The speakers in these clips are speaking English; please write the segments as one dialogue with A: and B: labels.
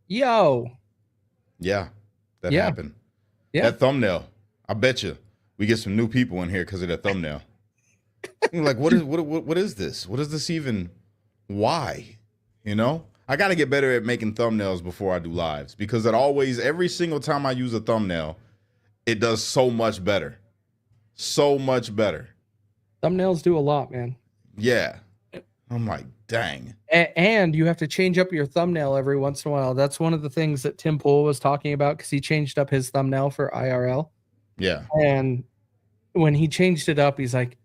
A: Yo.
B: Yeah, that
A: Yeah.
B: happened.
A: Yeah.
B: That thumbnail. I bet you we get some new people in here because of that thumbnail. You're like, what is this? What is this even? Why? You know? I got to get better at making thumbnails before I do lives because it always, every single time I use a thumbnail, it does so much better. So much better.
A: Thumbnails do a lot, man.
B: Yeah. I'm like, dang.
A: And you have to change up your thumbnail every once in a while. That's one of the things that Tim Pool was talking about because he changed up his thumbnail for IRL.
B: Yeah.
A: And when he changed it up, he's like,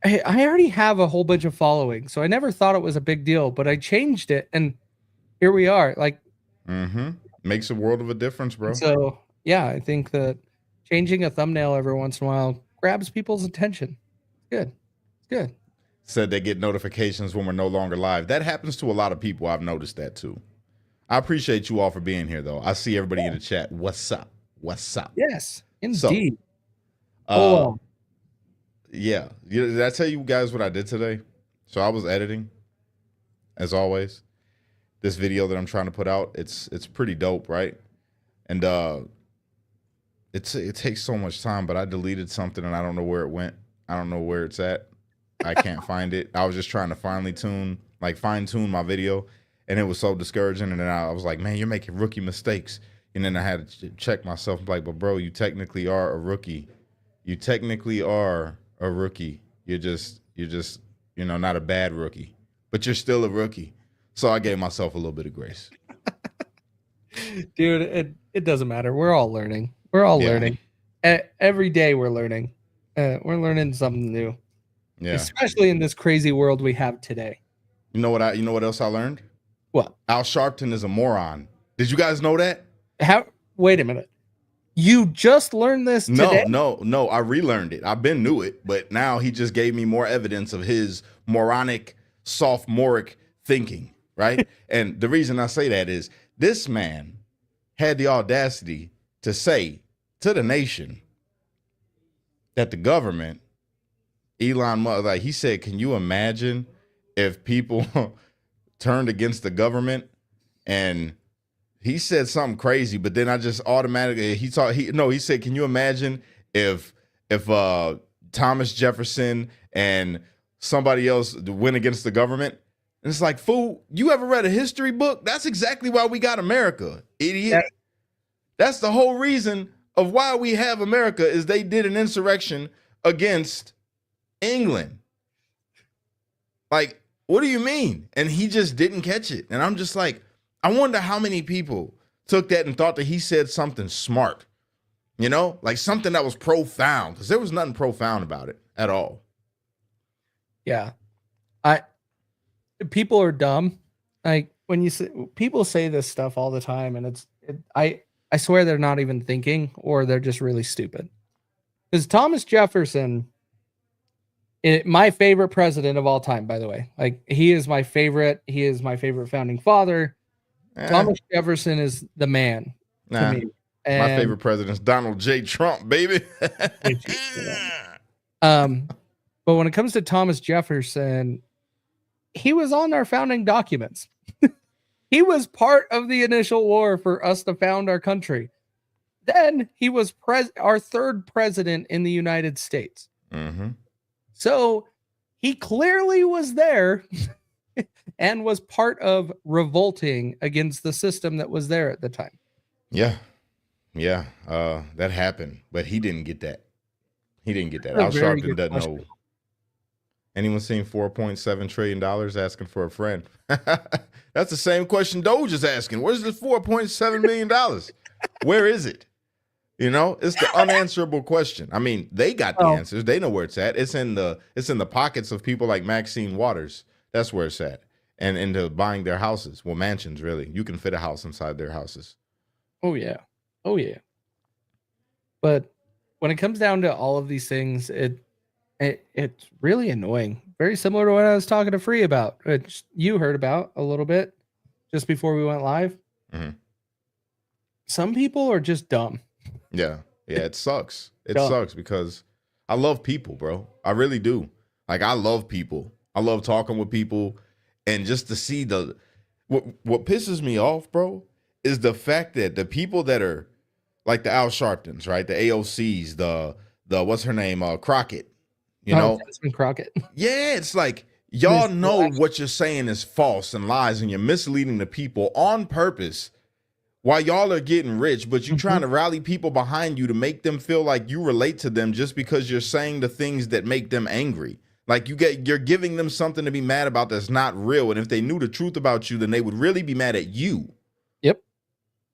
A: hey, I already have a whole bunch of following, so I never thought it was a big deal, but I changed it, and here we are. Like,
B: Makes a world of a difference, bro.
A: so yeah, I think that changing a thumbnail every once in a while grabs people's attention. Good. It's good.
B: Said they get notifications when we're no longer live. That happens to a lot of people. I've noticed that too. I appreciate you all for being here, though. I see everybody in the chat. What's up? What's up?
A: Yes,
B: So,
A: indeed.
B: uh, yeah. Did I tell you guys what I did today? So I was editing, as always. This video that I'm trying to put out, it's pretty dope, right? And it takes so much time, but I deleted something and I don't know where it went. I don't know where it's at. I can't find it. I was just trying to fine tune my video, and it was so discouraging. And then I was like, man, you're making rookie mistakes. And then I had to check myself, like, but bro, you technically are a rookie. You technically are a rookie. You're just not a bad rookie, but you're still a rookie. So I gave myself a little bit of grace.
A: Dude, it doesn't matter. We're all learning. We're all learning. Every day we're learning. We're learning something new. Yeah. Especially in this crazy world we have today.
B: You know what else I learned?
A: What?
B: Al Sharpton is a moron. Did you guys know that?
A: Wait a minute. You just learned this today?
B: No. I relearned it. I've been knew it, but now he just gave me more evidence of his moronic, sophomoric thinking, right? And the reason I say that is this man had the audacity to say to the nation that the government, Elon Musk, like he said, can you imagine if people turned against the government? And he said something crazy, but then I just automatically he said, can you imagine if Thomas Jefferson and somebody else went against the government? And it's like, fool, you ever read a history book? That's exactly why we got America, idiot. That's the whole reason of why we have America is they did an insurrection against England. Like, what do you mean? And he just didn't catch it. And I'm just like, I wonder how many people took that and thought that he said something smart, like something that was profound, because there was nothing profound about it at all.
A: Yeah. People are dumb. Like when people say this stuff all the time, and I swear they're not even thinking, or they're just really stupid. Because Thomas Jefferson, my favorite president of all time, by the way, like he is my favorite. He is my favorite founding father. Thomas Jefferson is the man to me. And
B: my favorite president is Donald J. Trump, baby.
A: But when it comes to Thomas Jefferson, he was on our founding documents. He was part of the initial war for us to found our country. Then he was our third president in the United States.
B: Mm-hmm.
A: So he clearly was there and was part of revolting against the system that was there at the time.
B: Yeah. That happened, but he didn't get that. Al Sharpton doesn't know. Anyone seen $4.7 trillion asking for a friend? That's the same question Doge is asking. Where's this $4.7 million? Where is it? It's the unanswerable question. I mean, they got the answers. They know where it's at. It's in the pockets of people like Maxine Waters. That's where it's at. And into buying their houses. Well, mansions, really. You can fit a house inside their houses.
A: Oh, yeah. But when it comes down to all of these things, it's really annoying. Very similar to what I was talking to Free about, which you heard about a little bit just before we went live.
B: Mm-hmm.
A: Some people are just dumb.
B: Yeah, it sucks. It sucks because I love people, bro. I really do. Like, I love people. I love talking with people, and just to see what pisses me off, bro, is the fact that the people that are like the Al Sharptons, right? The AOCs, the what's her name? Crockett, you
A: Oh,
B: know?
A: Desmond Crockett.
B: Yeah, it's like y'all
A: Miss
B: know what you're saying is false and lies, and you're misleading the people on purpose while y'all are getting rich, but you're trying to rally people behind you to make them feel like you relate to them just because you're saying the things that make them angry. Like you're giving them something to be mad about that's not real. And if they knew the truth about you, then they would really be mad at you.
A: Yep.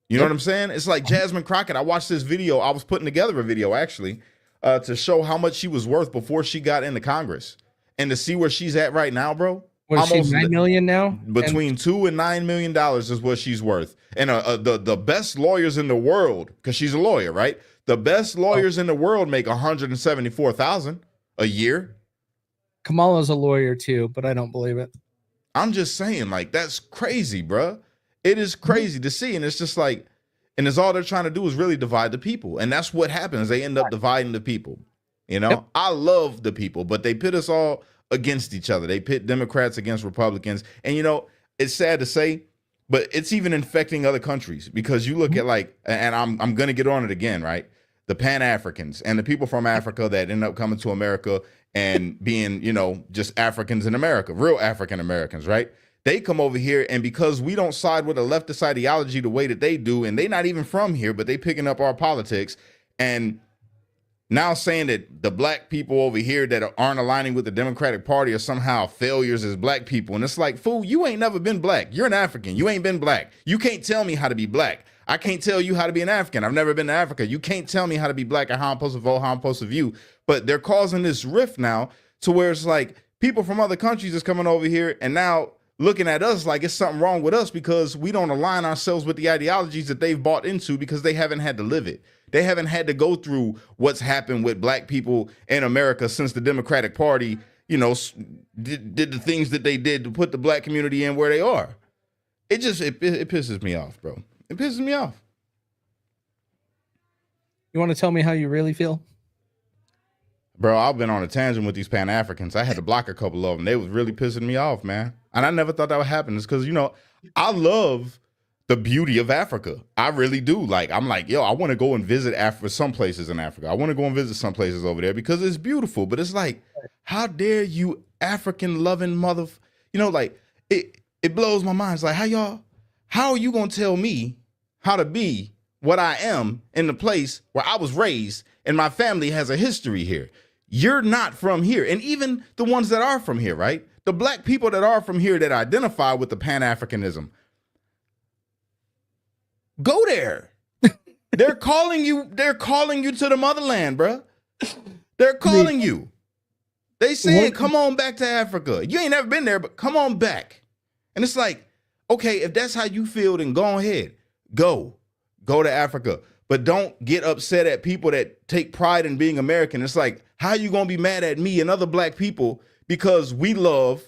B: You know what I'm saying? It's like Jasmine Crockett. I watched this video. I was putting together a video actually to show how much she was worth before she got into Congress, and to see where she's at right now, bro.
A: Was she 9 million now?
B: Between $2 and $9 million is what she's worth. And the best lawyers in the world, because she's a lawyer, right? The best lawyers in the world make $174,000 a year.
A: Kamala's a lawyer too, but I don't believe it.
B: I'm just saying, like, that's crazy, bro. It is crazy to see, and it's just like, and it's all they're trying to do is really divide the people, and that's what happens. They end up dividing the people. You know, I love the people, but they pit us all against each other. They pit Democrats against Republicans, and you know, it's sad to say, but it's even infecting other countries, because you look at like, and I'm gonna get on it again, right? The Pan-Africans and the people from Africa that end up coming to America and being, you know, just Africans in America, real African Americans, right? They come over here, and because we don't side with a leftist ideology the way that they do, and they not even from here, but they picking up our politics, and now saying that the black people over here that aren't aligning with the Democratic Party are somehow failures as black people. And it's like, fool, you ain't never been black. You're an African. You ain't been black. You can't tell me how to be black. I can't tell you how to be an African. I've never been to Africa. You can't tell me how to be black and how I'm supposed to vote, how I'm supposed to view. But they're causing this rift now to where it's like people from other countries is coming over here and now looking at us like it's something wrong with us because we don't align ourselves with the ideologies that they've bought into, because they haven't had to live it. They haven't had to go through what's happened with black people in America since the Democratic Party, you know, did the things that they did to put the black community in where they are. It just, it pisses me off, bro. It pisses me off.
A: You want to tell me how you really feel?
B: Bro, I've been on a tangent with these Pan-Africans. I had to block a couple of them. They was really pissing me off, man. And I never thought that would happen. It's because, you know, I love the beauty of Africa. I really do. Like, I'm like, yo, I want to go and visit Africa, some places in Africa. I want to go and visit some places over there because it's beautiful. But it's like, how dare you African loving mother, you know, like it blows my mind. It's like, how are you going to tell me how to be what I am in the place where I was raised and my family has a history here? You're not from here. And even the ones that are from here, right? The black people that are from here that identify with the Pan-Africanism, go there. They're calling you to the motherland, bro. They're calling you. They saying, come on back to Africa. You ain't never been there, but come on back. And it's like, okay, if that's how you feel, then go ahead. Go to Africa. But don't get upset at people that take pride in being American. It's like, how are you going to be mad at me and other black people because we love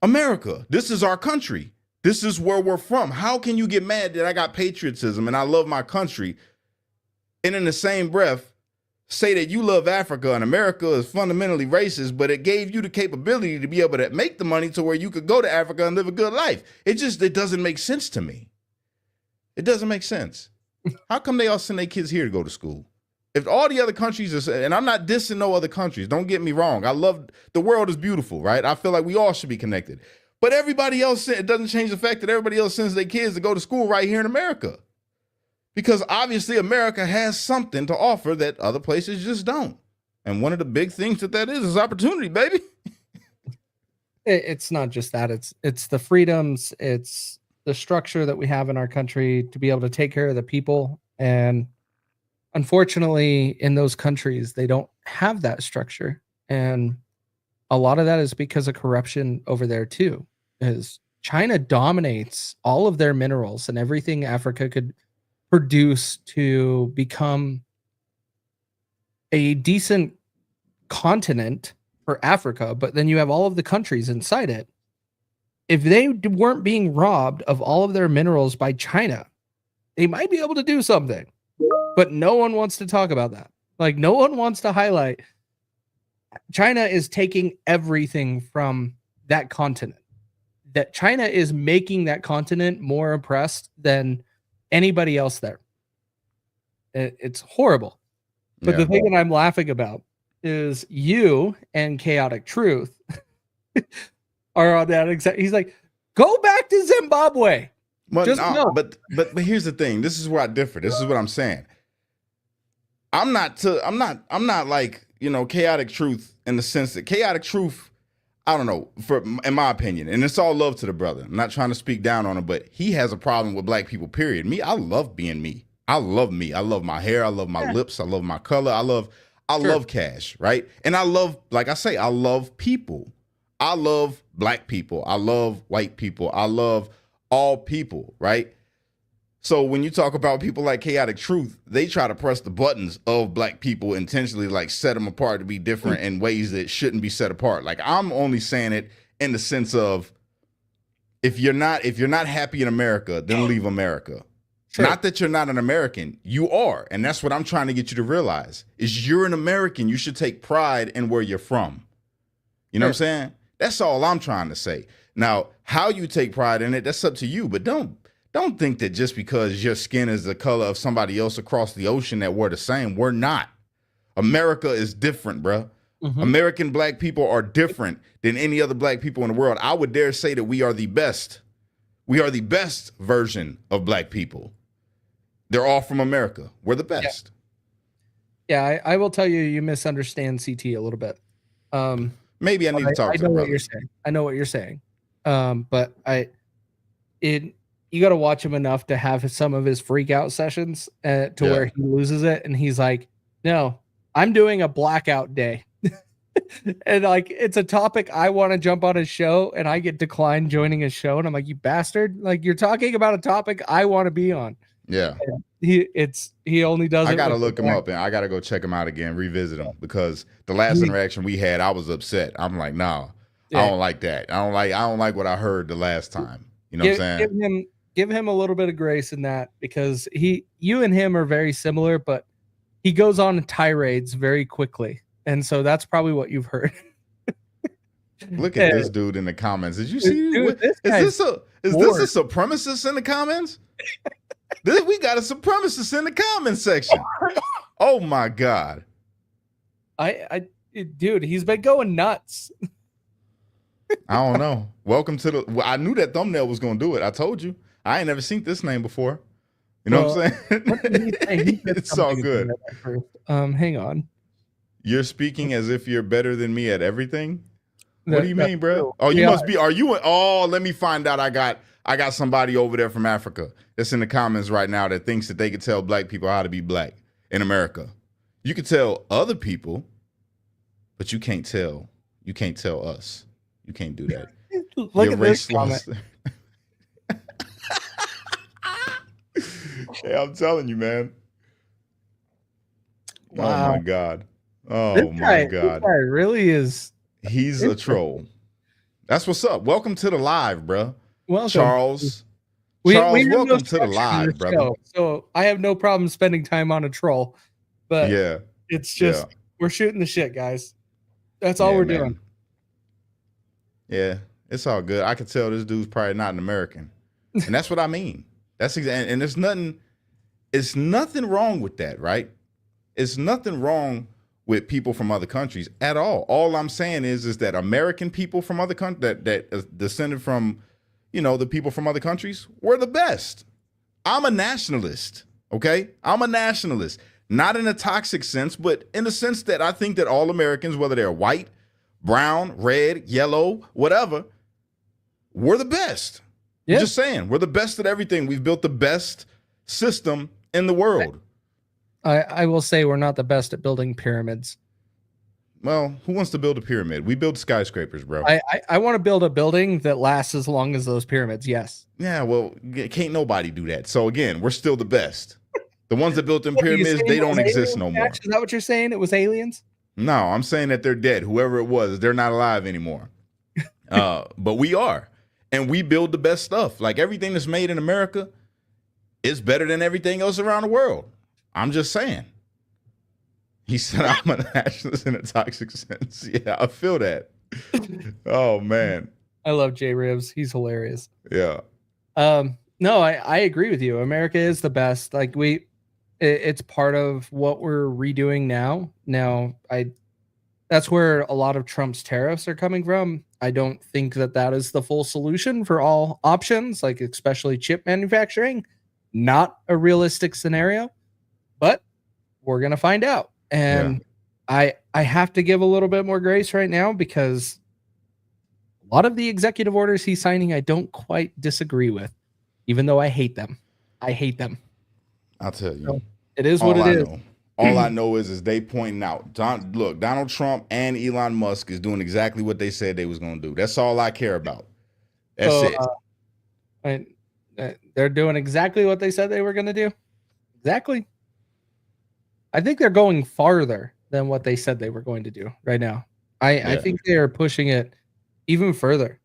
B: America? This is our country. This is where we're from. How can you get mad that I got patriotism and I love my country, and in the same breath say that you love Africa and America is fundamentally racist, but it gave you the capability to be able to make the money to where you could go to Africa and live a good life? It doesn't make sense to me. It doesn't make sense. How come they all send their kids here to go to school? If all the other countries are, and I'm not dissing no other countries, don't get me wrong. I love, the world is beautiful, right? I feel like we all should be connected. But everybody else, it doesn't change the fact that everybody else sends their kids to go to school right here in America. Because obviously America has something to offer that other places just don't. And one of the big things that is opportunity, baby.
A: It's not just that. It's the freedoms. It's the structure that we have in our country to be able to take care of the people. And unfortunately, in those countries, they don't have that structure. And a lot of that is because of corruption over there too. Is China dominates all of their minerals and everything Africa could produce to become a decent continent for Africa, but then you have all of the countries inside it. If they weren't being robbed of all of their minerals by China, they might be able to do something. But no one wants to talk about that. Like, no one wants to highlight China is taking everything from that continent. that China is making that continent more oppressed than anybody else there. It's horrible. But the thing that I'm laughing about is you and Chaotic Truth are on that exact. He's like, go back to Zimbabwe.
B: But here's the thing. This is where I differ. This is what I'm saying. I'm not like, Chaotic Truth in the sense that Chaotic Truth, I don't know, in my opinion, and it's all love to the brother. I'm not trying to speak down on him, but he has a problem with black people, period. Me, I love being me. I love me. I love my hair. I love my lips. I love my color. I love cash, right? And I love, like I say, I love people. I love black people. I love white people. I love all people, right? So when you talk about people like Chaotic Truth, they try to press the buttons of black people intentionally, like set them apart to be different in ways that shouldn't be set apart. Like, I'm only saying it in the sense of, if you're not happy in America, then leave America. Sure. Not that you're not an American, you are. And that's what I'm trying to get you to realize, is you're an American. You should take pride in where you're from. You know what I'm saying? That's all I'm trying to say. Now, how you take pride in it, that's up to you. But don't think that just because your skin is the color of somebody else across the ocean that we're the same. We're not. America is different, bro. Mm-hmm. American black people are different than any other black people in the world. I would dare say that we are the best. We are the best version of black people. They're all from America. We're the best.
A: Yeah, I will tell you, you misunderstand CT a little bit.
B: Maybe I need to talk to the brother.
A: I know what you're saying. But you got to watch him enough to have some of his freak out sessions where he loses it. And he's like, no, I'm doing a blackout day. And like, it's a topic I want to jump on his show, and I get declined joining his show. And I'm like, you bastard. Like, you're talking about a topic I want to be on. Yeah. And he only does it.
B: I got to look him up, and I got to go check him out again, revisit him, because the last interaction we had, I was upset. I'm like, nah, I don't like that. I don't like what I heard the last time. You know what I'm saying?
A: Give him a little bit of grace in that, because you and him are very similar, but he goes on tirades very quickly. And so that's probably what you've heard.
B: Look at this dude in the comments. Did you see? Dude, is this a supremacist in the comments? We got a supremacist in the comment section. Oh my God.
A: Dude, he's been going nuts.
B: I don't know. Welcome to I knew that thumbnail was going to do it. I told you. I ain't never seen this name before. You know what I'm saying? It's all good.
A: Hang on.
B: You're speaking as if you're better than me at everything? What do you mean, bro? Oh, you must be. Are you? Oh, let me find out. I got somebody over there from Africa that's in the comments right now that thinks that they could tell black people how to be black in America. You could tell other people, but you can't tell us. You can't do that.
A: Look at this comment.
B: Hey, I'm telling you, man.
A: Wow.
B: Oh my God. Oh my God.
A: This guy really is.
B: He's a troll. That's what's up. Welcome to the live, bro.
A: Welcome.
B: Charles, welcome to the live, brother.
A: So I have no problem spending time on a troll, but it's just we're shooting the shit, guys. That's all we're doing.
B: Yeah, it's all good. I can tell this dude's probably not an American, and that's what I mean. That's exactly, and there's nothing. It's nothing wrong with that, right? It's nothing wrong with people from other countries at all. All I'm saying is that American people from other countries that descended from, the people from other countries, we're the best. I'm a nationalist, okay? I'm a nationalist, not in a toxic sense, but in the sense that I think that all Americans, whether they're white, brown, red, yellow, whatever, we're the best. Yeah. I'm just saying, we're the best at everything. We've built the best system in the world.
A: I will say we're not the best at building pyramids.
B: Well, who wants to build a pyramid? We build skyscrapers, bro.
A: I want to build a building that lasts as long as those pyramids. Yes.
B: Yeah, well, can't nobody do that. So again, we're still the best. The ones that built them pyramids, they don't exist no more.
A: Is that what you're saying? It was aliens?
B: No, I'm saying that they're dead. Whoever it was, they're not alive anymore. But we are. And we build the best stuff. Like, everything that's made in America is better than everything else around the world. I'm just saying. He said I'm a nationalist in a toxic sense. Yeah, I feel that. Oh, man.
A: I love Jay Ribs. He's hilarious.
B: Yeah.
A: No, I agree with you. America is the best. Like it's part of what we're redoing now. That's where a lot of Trump's tariffs are coming from. I don't think that is the full solution for all options, like especially chip manufacturing. Not a realistic scenario, but we're gonna find out. And I have to give a little bit more grace right now because a lot of the executive orders he's signing, I don't quite disagree with, even though I hate them. I hate them.
B: I'll tell you.
A: So it is what it is.
B: All I know is they pointing out. Look, Donald Trump and Elon Musk is doing exactly what they said they was going to do. That's all I care about. That's it.
A: They're doing exactly what they said they were going to do. Exactly. I think they're going farther than what they said they were going to do right now. I think they are pushing it even further.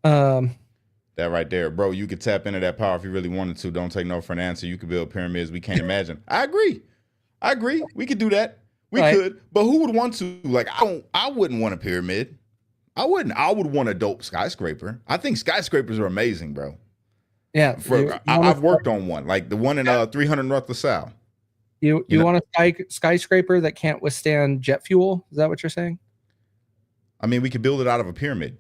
B: That right there, bro. You could tap into that power if you really wanted to. Don't take no for an answer. You could build pyramids we can't imagine. I agree. We could do that. We could. But who would want to? Like, I wouldn't want a pyramid. I wouldn't. I would want a dope skyscraper. I think skyscrapers are amazing, bro.
A: Yeah.
B: I've worked on one, like the one in 300 North LaSalle.
A: You want a skyscraper that can't withstand jet fuel? Is that what you're saying?
B: I mean, we could build it out of a pyramid.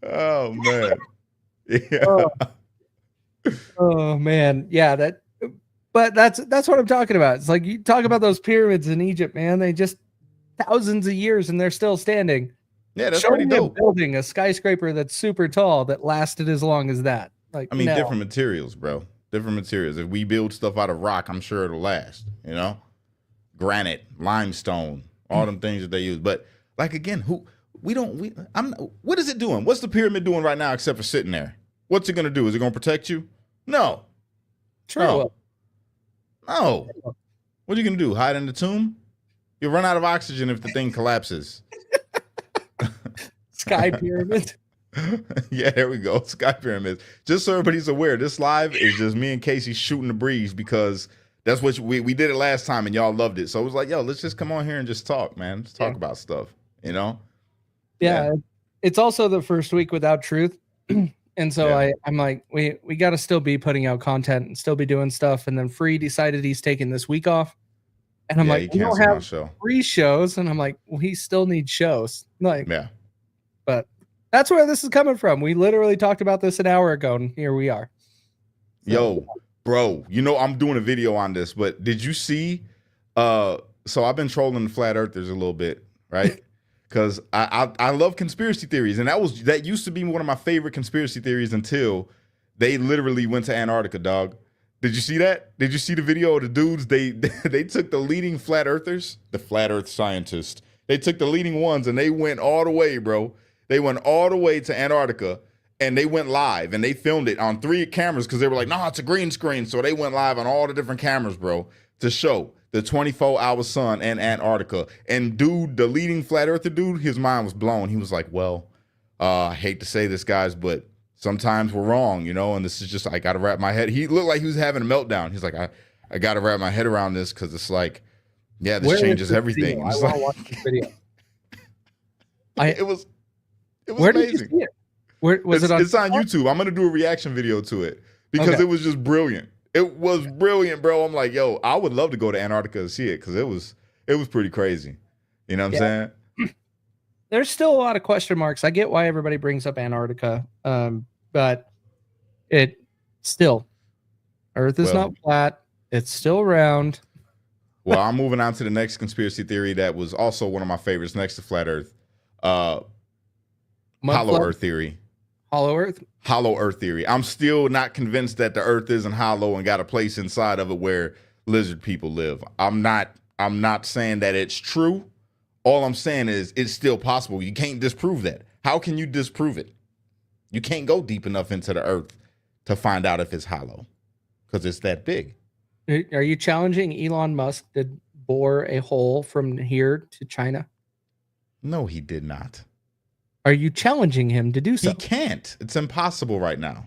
B: Oh man. Yeah.
A: Oh man. Yeah, but that's what I'm talking about. It's like you talk about those pyramids in Egypt, man. They just thousands of years and they're still standing.
B: Yeah, that's pretty dope.
A: Building a skyscraper that's super tall that lasted as long as that. Like,
B: I mean, different materials, bro. Different materials. If we build stuff out of rock, I'm sure it'll last. You know, granite, limestone, all them things that they use. But like again, what is it doing? What's the pyramid doing right now except for sitting there? What's it gonna do? Is it gonna protect you? No.
A: True.
B: No. What are you gonna do? Hide in the tomb? You'll run out of oxygen if the thing collapses.
A: Sky pyramid.
B: Yeah, there we go. Sky pyramids. Just so everybody's aware, this live is just me and Casey shooting the breeze because that's what we did it last time and y'all loved it. So it was like, yo, let's just come on here and just talk, man. Let's talk about stuff, you know?
A: Yeah. It's also the first week without truth. And so I'm like, we got to still be putting out content and still be doing stuff. And then Free decided he's taking this week off. And I'm like, we don't have 3 shows. And I'm like, well, he still needs shows. Like, but that's where this is coming from. We literally talked about this an hour ago, and here we are.
B: So, yo, bro, you know, I'm doing a video on this, but did you see? So I've been trolling the flat earthers a little bit, right? Because I love conspiracy theories, and that used to be one of my favorite conspiracy theories until they literally went to Antarctica, dog. Did you see that? Did you see the video of the dudes? They took the leading flat earthers, the flat earth scientists. They took the leading ones and they went all the way, bro. They went all the way to Antarctica and they went live and they filmed it on 3 cameras because they were like, no, it's a green screen. So they went live on all the different cameras, bro, to show the 24-hour sun in Antarctica. And dude, the leading flat earther dude, his mind was blown. He was like, well, I hate to say this, guys, but sometimes we're wrong, you know, and this is just, I got to wrap my head. He looked like he was having a meltdown. He's like, I got to wrap my head around this because it's like, yeah, this changes everything.
A: I want to watch this video.
B: It was
A: where
B: amazing.
A: Did you see it? Where was it on?
B: It's on YouTube. I'm going to do a reaction video to it because it was just brilliant. It was brilliant, bro. I'm like, yo, I would love to go to Antarctica and see it because it was pretty crazy. You know what I'm saying?
A: There's still a lot of question marks. I get why everybody brings up Antarctica, but it still, Earth is not flat. It's still round.
B: Well, I'm moving on to the next conspiracy theory that was also one of my favorites next to flat Earth. Hollow Earth theory.
A: Hollow Earth?
B: Hollow Earth theory. I'm still not convinced that the Earth isn't hollow and got a place inside of it where lizard people live. I'm not saying that it's true. All I'm saying is it's still possible. You can't disprove that. How can you disprove it? You can't go deep enough into the Earth to find out if it's hollow because it's that big.
A: Are you challenging Elon Musk to bore a hole from here to China?
B: No, he did not.
A: Are you challenging him to do so?
B: He can't. It's impossible right now.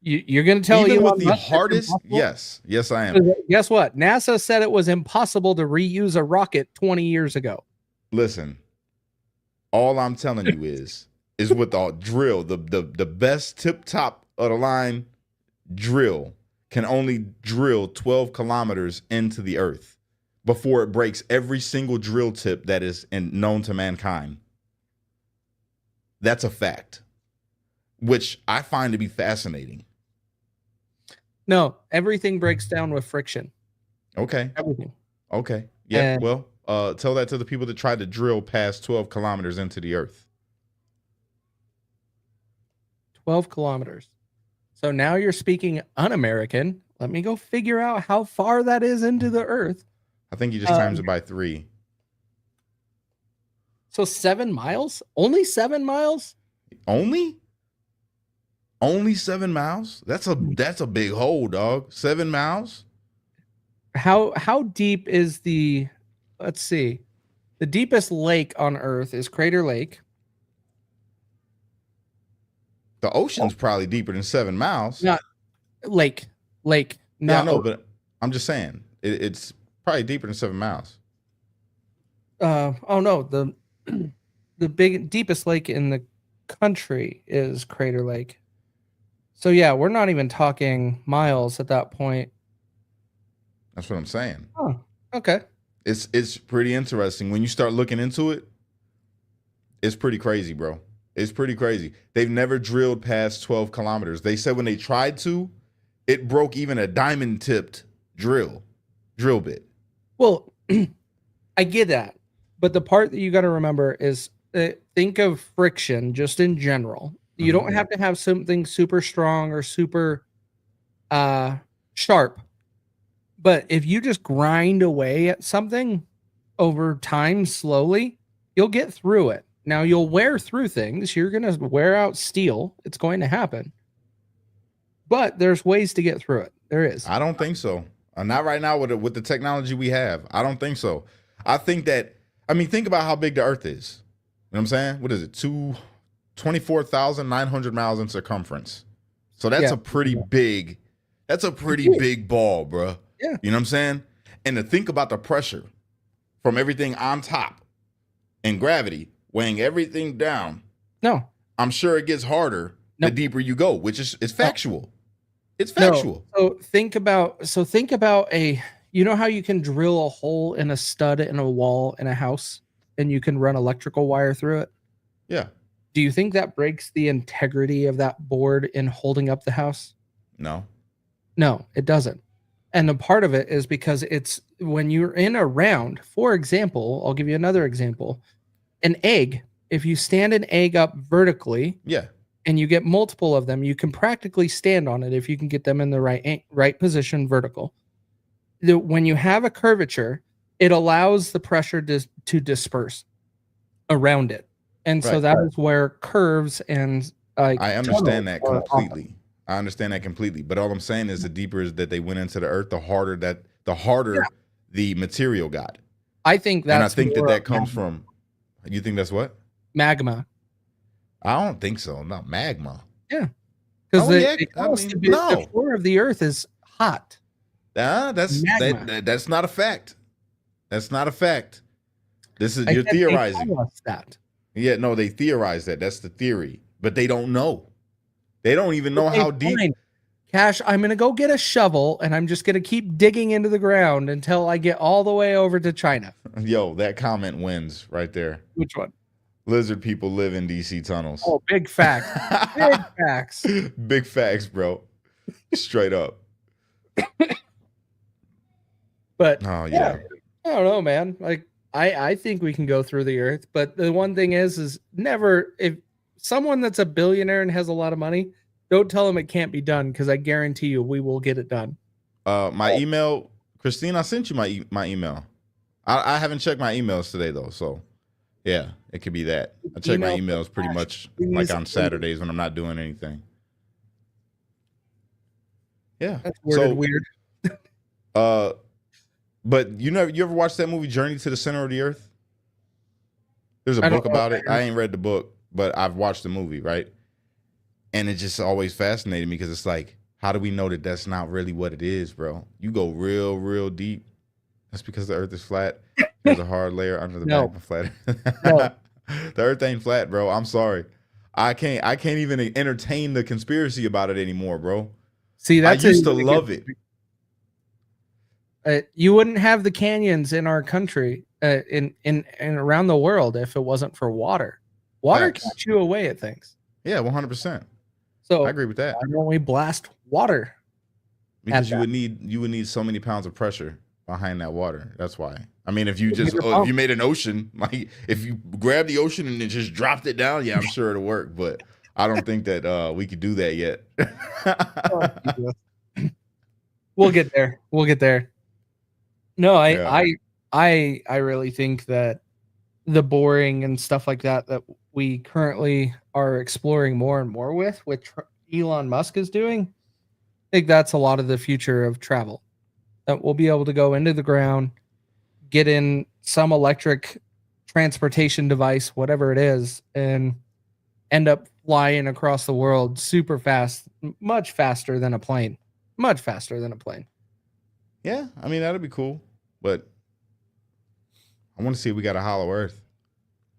A: You're going to tell
B: Even with
A: Elon
B: the
A: Musk that's
B: hardest,
A: impossible?
B: yes, I am.
A: Guess what? NASA said it was impossible to reuse a rocket 20 years ago.
B: Listen, all I'm telling you is with the drill, the best tip top of the line drill can only drill 12 kilometers into the earth before it breaks every single drill tip that is known to mankind. That's a fact, which I find to be fascinating.
A: No, everything breaks down with friction.
B: Okay.
A: Everything.
B: Okay. Yeah.
A: And
B: Well, tell that to the people that tried to drill past 12 kilometers into the earth.
A: 12 kilometers. So now you're speaking un-American. Let me go figure out how far that is into the earth.
B: I think you just times it by 3.
A: So 7 miles? Only 7 miles?
B: Only 7 miles? That's a big hole, dog. 7 miles?
A: How deep is the, let's see. The deepest lake on earth is Crater Lake.
B: The ocean's probably deeper than 7 miles.
A: Not lake. Lake.
B: Yeah, I
A: Not
B: know, but I'm just saying it's probably deeper than 7 miles.
A: oh no, the deepest lake in the country is Crater Lake. So yeah, we're not even talking miles at that point.
B: That's what I'm saying.
A: Oh, okay.
B: It's pretty interesting when you start looking into it. It's pretty crazy, bro. It's pretty crazy. They've never drilled past 12 kilometers. They said when they tried to, it broke even a diamond tipped drill bit.
A: Well, I get that. But the part that you got to remember is think of friction just in general. You don't have to have something super strong or super sharp. But if you just grind away at something over time slowly, you'll get through it. Now you'll wear through things. You're going to wear out steel. It's going to happen. But there's ways to get through it. There is.
B: I don't think so. Not right now with the technology we have. I don't think so. I think that, I mean, think about how big the earth is. You know what I'm saying? What is it? 24,900 miles in circumference. So that's a pretty big, big ball, bro.
A: Yeah.
B: You know what I'm saying? And to think about the pressure from everything on top and gravity weighing everything down.
A: No.
B: I'm sure it gets harder the deeper you go, which is factual. It's factual.
A: No. Think about you know how you can drill a hole in a stud in a wall in a house and you can run electrical wire through it?
B: Yeah.
A: Do you think that breaks the integrity of that board in holding up the house?
B: No.
A: No, it doesn't. And the part of it is because it's when you're in a round, for example, I'll give you another example. An egg, if you stand an egg up vertically, and you get multiple of them, you can practically stand on it if you can get them in the right position vertical. When you have a curvature, it allows the pressure to disperse around it. And so that is where curves and
B: I understand that completely. I understand that completely. But all I'm saying is the deeper that they went into the earth, the harder the material got.
A: I think that's,
B: and I think that comes from, you think that's what?
A: Magma.
B: I don't think so. Not magma.
A: Yeah. Because the core of the earth is hot.
B: That's not a fact. That's not a fact. You're theorizing.
A: That.
B: Yeah, no, they theorize that. That's the theory. But they don't know. They don't even know how deep.
A: Fine. Cash, I'm going to go get a shovel and I'm just going to keep digging into the ground until I get all the way over to China.
B: Yo, that comment wins right there.
A: Which one?
B: Lizard people live in DC tunnels.
A: Oh, big facts. Big facts.
B: Big facts, bro. Straight up.
A: But
B: oh yeah.
A: I don't know, man. Like I think we can go through the earth, but the one thing is never, if someone that's a billionaire and has a lot of money, don't tell them it can't be done, because I guarantee you we will get it done.
B: My email, Christine, I sent you my email. I haven't checked my emails today though, so yeah, it could be that. I check my emails pretty much like on Saturdays when I'm not doing anything. Yeah.
A: That's weird.
B: But you ever watched that movie Journey to the Center of the Earth? There's a book about it. I ain't read the book, but I've watched the movie, right? And it just always fascinated me because it's like, how do we know that that's not really what it is, bro? You go real, real deep. That's because the Earth is flat. There's a hard layer under the
A: No,
B: magma flat.
A: no.
B: The Earth ain't flat, bro. I'm sorry. I can't even entertain the conspiracy about it anymore, bro.
A: See,
B: I
A: that's a
B: used to
A: really good.
B: love it.
A: You wouldn't have the canyons in our country, in and around the world, if it wasn't for water. Water
B: Facts.
A: keeps you away at things.
B: Yeah, 100%. I
A: So
B: agree with that.
A: why don't we blast water?
B: Because
A: At
B: you would need so many pounds of pressure behind that water. That's why. I mean, if you
A: With
B: just
A: your
B: if
A: pump.
B: you made an ocean, like if you grab the ocean and then just dropped it down, yeah, I'm sure it'll work. But I don't think that we could do that yet.
A: Oh, Jesus. We'll get there. We'll get there. No,
B: Yeah.
A: I really think that the boring and stuff like that that we currently are exploring more and more with Elon Musk is doing, I think that's a lot of the future of travel. That we'll be able to go into the ground, get in some electric transportation device, whatever it is, and end up flying across the world super fast, much faster than a plane. Much faster than a plane.
B: Yeah, I mean that'd be cool, but I want to see if we got a hollow Earth,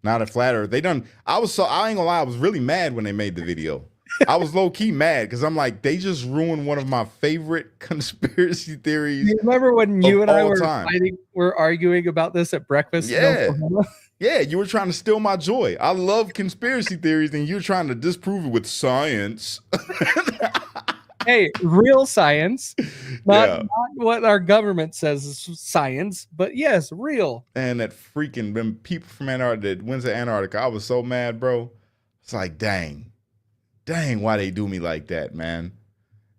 B: not a flat Earth. I ain't gonna lie, I was really mad when they made the video. I was low key mad because I'm like, they just ruined one of my favorite conspiracy theories.
A: You remember when you and I
B: all
A: were
B: time.
A: were arguing about this at breakfast in
B: Yeah.
A: Oklahoma?
B: Yeah, you were trying to steal my joy. I love conspiracy theories, and you're trying to disprove it with science.
A: Hey, real science,
B: Yeah.
A: not what our government says is science, but yes, real.
B: And that freaking them people from Antarctica that went to Antarctica, I was so mad, bro. It's like, dang, why they do me like that, man?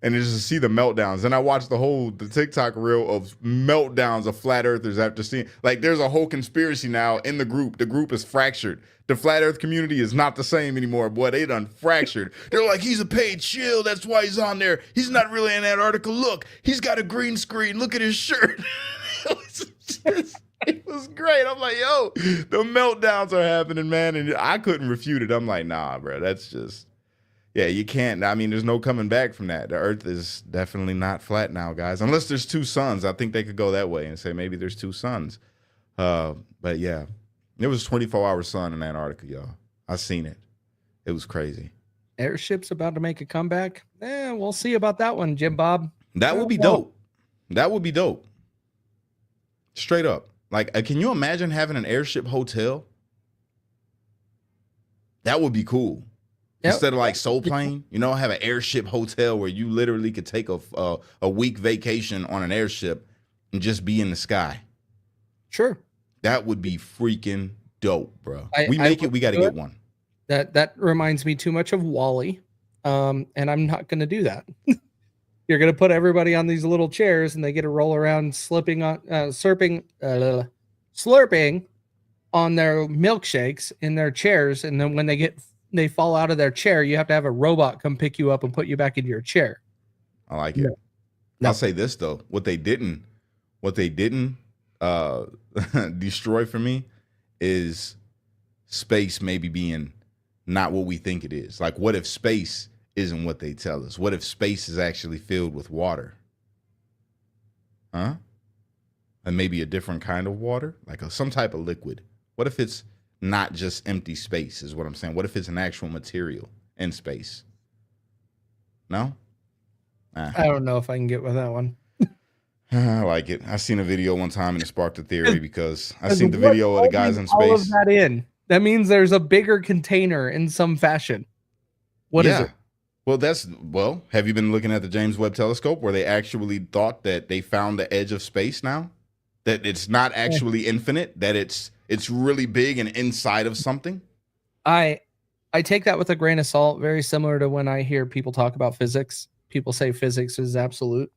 B: And just to see the meltdowns. And I watched the TikTok reel of meltdowns of flat earthers after seeing, like, there's a whole conspiracy now in the group. The group is fractured. The flat earth community is not the same anymore. Boy, they done fractured. They're like, he's a paid shill. That's why he's on there. He's not really in Antarctica. Look, he's got a green screen. Look at his shirt. It was great. I'm like, yo, the meltdowns are happening, man. And I couldn't refute it. I'm like, nah, bro, that's just, yeah, you can't. I mean, there's no coming back from that. The Earth is definitely not flat now, guys. Unless there's two suns. I think they could go that way and say maybe there's two suns. But yeah, it was 24-hour sun in Antarctica, y'all. I seen it. It was crazy.
A: Airship's about to make a comeback. We'll see about that one, Jim Bob.
B: That would be dope. That would be dope. Straight up. Like, can you imagine having an airship hotel? That would be cool. Yep. Instead of like Soul Plane, have an airship hotel where you literally could take a week vacation on an airship and just be in the sky.
A: Sure. That
B: would be freaking dope, bro. We got to get one.
A: That reminds me too much of Wall-E, and I'm not going to do that. You're going to put everybody on these little chairs and they get to roll around slurping on their milkshakes in their chairs. And then when they fall out of their chair, you have to have a robot come pick you up and put you back into your chair.
B: I like it. No. I'll say this though. What they didn't destroy for me is space maybe being not what we think it is. Like, what if space isn't what they tell us? What if space is actually filled with water? Huh? And maybe a different kind of water, like some type of liquid. What if it's not just empty space is what I'm saying? What if it's an actual material in space? No?
A: I don't know if I can get with that one.
B: I like it. I seen a video one time and it sparked a theory because I seen the video of the guys in space.
A: All of that means there's a bigger container in some fashion. What is it?
B: Well, have you been looking at the James Webb Telescope where they actually thought that they found the edge of space now? That it's not actually infinite, that it's really big and inside of something?
A: I take that with a grain of salt, very similar to when I hear people talk about physics. People say physics is absolute.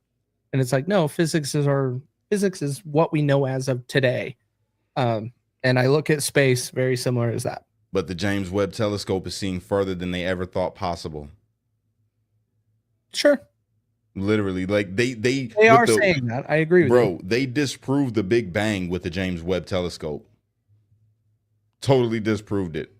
A: And it's like, no, physics is what we know as of today. And I look at space very similar as that.
B: But the James Webb Telescope is seeing further than they ever thought possible.
A: Sure.
B: Literally, like they
A: are saying that. I agree with you.
B: Bro, they disproved the Big Bang with the James Webb Telescope. Totally disproved it.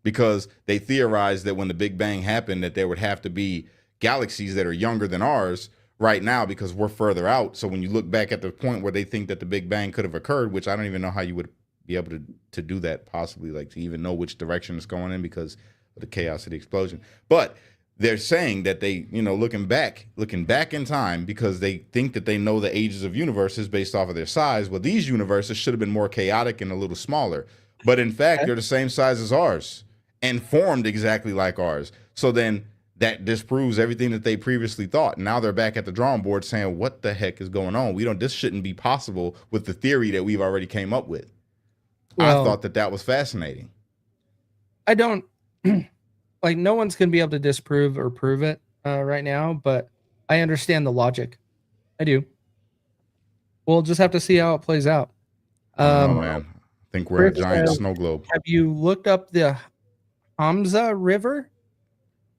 B: because they theorized that when the Big Bang happened, that there would have to be galaxies that are younger than ours right now because we're further out. So when you look back at the point where they think that the Big Bang could have occurred, which I don't even know how you would be able to do that possibly, like to even know which direction it's going in because of the chaos of the explosion. But they're saying that they, looking back in time because they think that they know the ages of universes based off of their size. Well, these universes should have been more chaotic and a little smaller. But in fact, they're the same size as ours and formed exactly like ours. So then that disproves everything that they previously thought. Now they're back at the drawing board saying, what the heck is going on? This shouldn't be possible with the theory that we've already came up with. Well, I thought that was fascinating.
A: I don't like no one's going to be able to disprove or prove it right now, but I understand the logic. I do. We'll just have to see how it plays out.
B: I don't know, man. I think we're in a giant snow globe.
A: Have you looked up the Hamza River?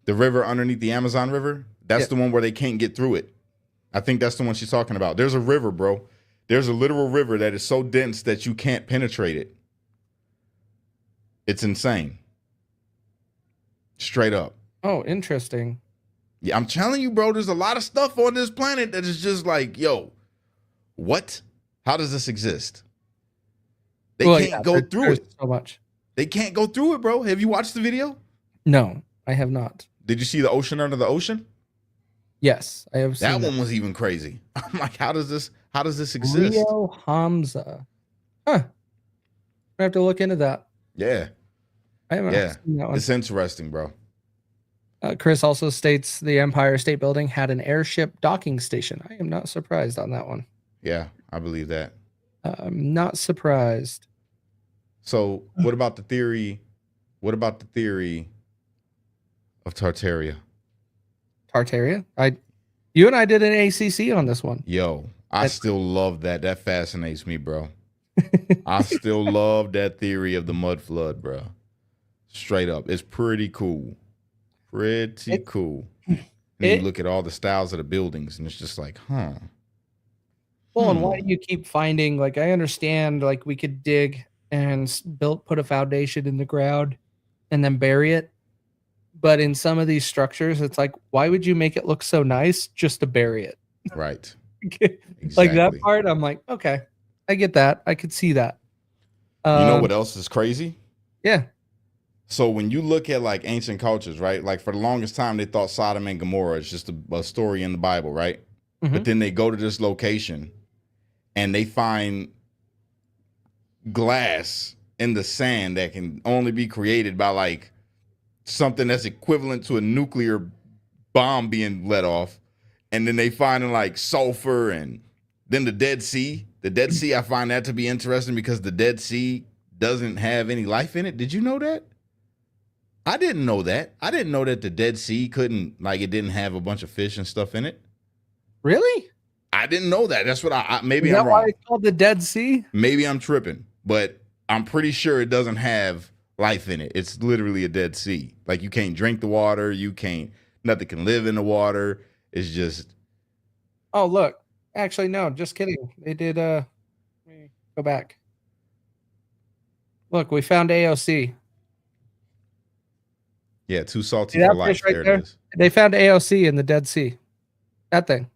B: The river underneath the Amazon River? That's the one where they can't get through it. I think that's the one she's talking about. There's a river, bro. There's a literal river that is so dense that you can't penetrate it. It's insane. Straight up.
A: Oh, interesting.
B: Yeah, I'm telling you, bro, there's a lot of stuff on this planet that is just like, yo, what? How does this exist? They can't go through it.
A: So much.
B: They can't go through it, bro. Have you watched the video?
A: No, I have not.
B: Did you see the ocean under the ocean?
A: Yes, I have seen
B: that. That one was even crazy. I'm like, how does this exist?
A: Rio Hamza. Huh. I have to look into that.
B: Yeah.
A: I haven't seen that one.
B: It's interesting, bro.
A: Chris also states the Empire State Building had an airship docking station. I am not surprised on that one.
B: Yeah, I believe that.
A: I'm not surprised.
B: So what about the theory? What about the theory of Tartaria?
A: Tartaria? You and I did an ACC on this one.
B: Yo, I still love that. That fascinates me, bro. I still love that theory of the mud flood, bro. Straight up. It's pretty cool. Pretty cool. And you look at all the styles of the buildings and it's just like, huh.
A: Well, and why do you keep finding, like, I understand, like, we could dig and put a foundation in the ground and then bury it. But in some of these structures, it's like, why would you make it look so nice just to bury it?
B: Right.
A: Exactly. Like that part, I'm like, okay, I get that. I could see that.
B: You know what else is crazy?
A: Yeah.
B: So when you look at like ancient cultures, right? Like for the longest time, they thought Sodom and Gomorrah is just a story in the Bible, right? Mm-hmm. But then they go to this location and they find glass in the sand that can only be created by like something that's equivalent to a nuclear bomb being let off. And then they find like sulfur and then the Dead Sea. The Dead Sea, I find that to be interesting because the Dead Sea doesn't have any life in it. Did you know that? I didn't know that. I didn't know that the Dead Sea couldn't, like, it didn't have a bunch of fish and stuff in it.
A: Really?
B: I didn't know that. That's what maybe
A: I'm wrong. Is that why it's called the Dead Sea?
B: Maybe I'm tripping, but I'm pretty sure it doesn't have life in it. It's literally a Dead Sea. Like, you can't drink the water. Nothing can live in the water. It's just.
A: Oh, look. Actually, no, just kidding. They did, let me go back. Look, we found AOC.
B: Yeah, too salty for life.
A: Right there. It is. They found AOC in the Dead Sea. That thing.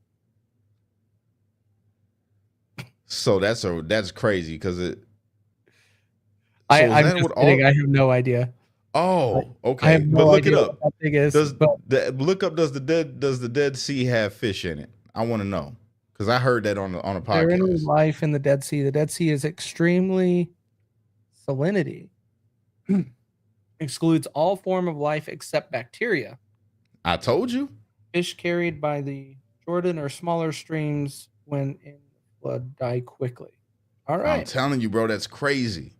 B: So that's crazy because it.
A: So I'm just kidding. I have no idea.
B: Oh, okay.
A: I have no
B: look
A: idea
B: it up.
A: What that thing is,
B: look up. Does the Dead Sea have fish in it? I want to know because I heard that on a podcast.
A: There is life in the Dead Sea. The Dead Sea is extremely salinity. Excludes all form of life except bacteria.
B: I told you.
A: Fish carried by the Jordan or smaller streams when in flood die quickly. All right.
B: I'm telling you, bro, that's crazy.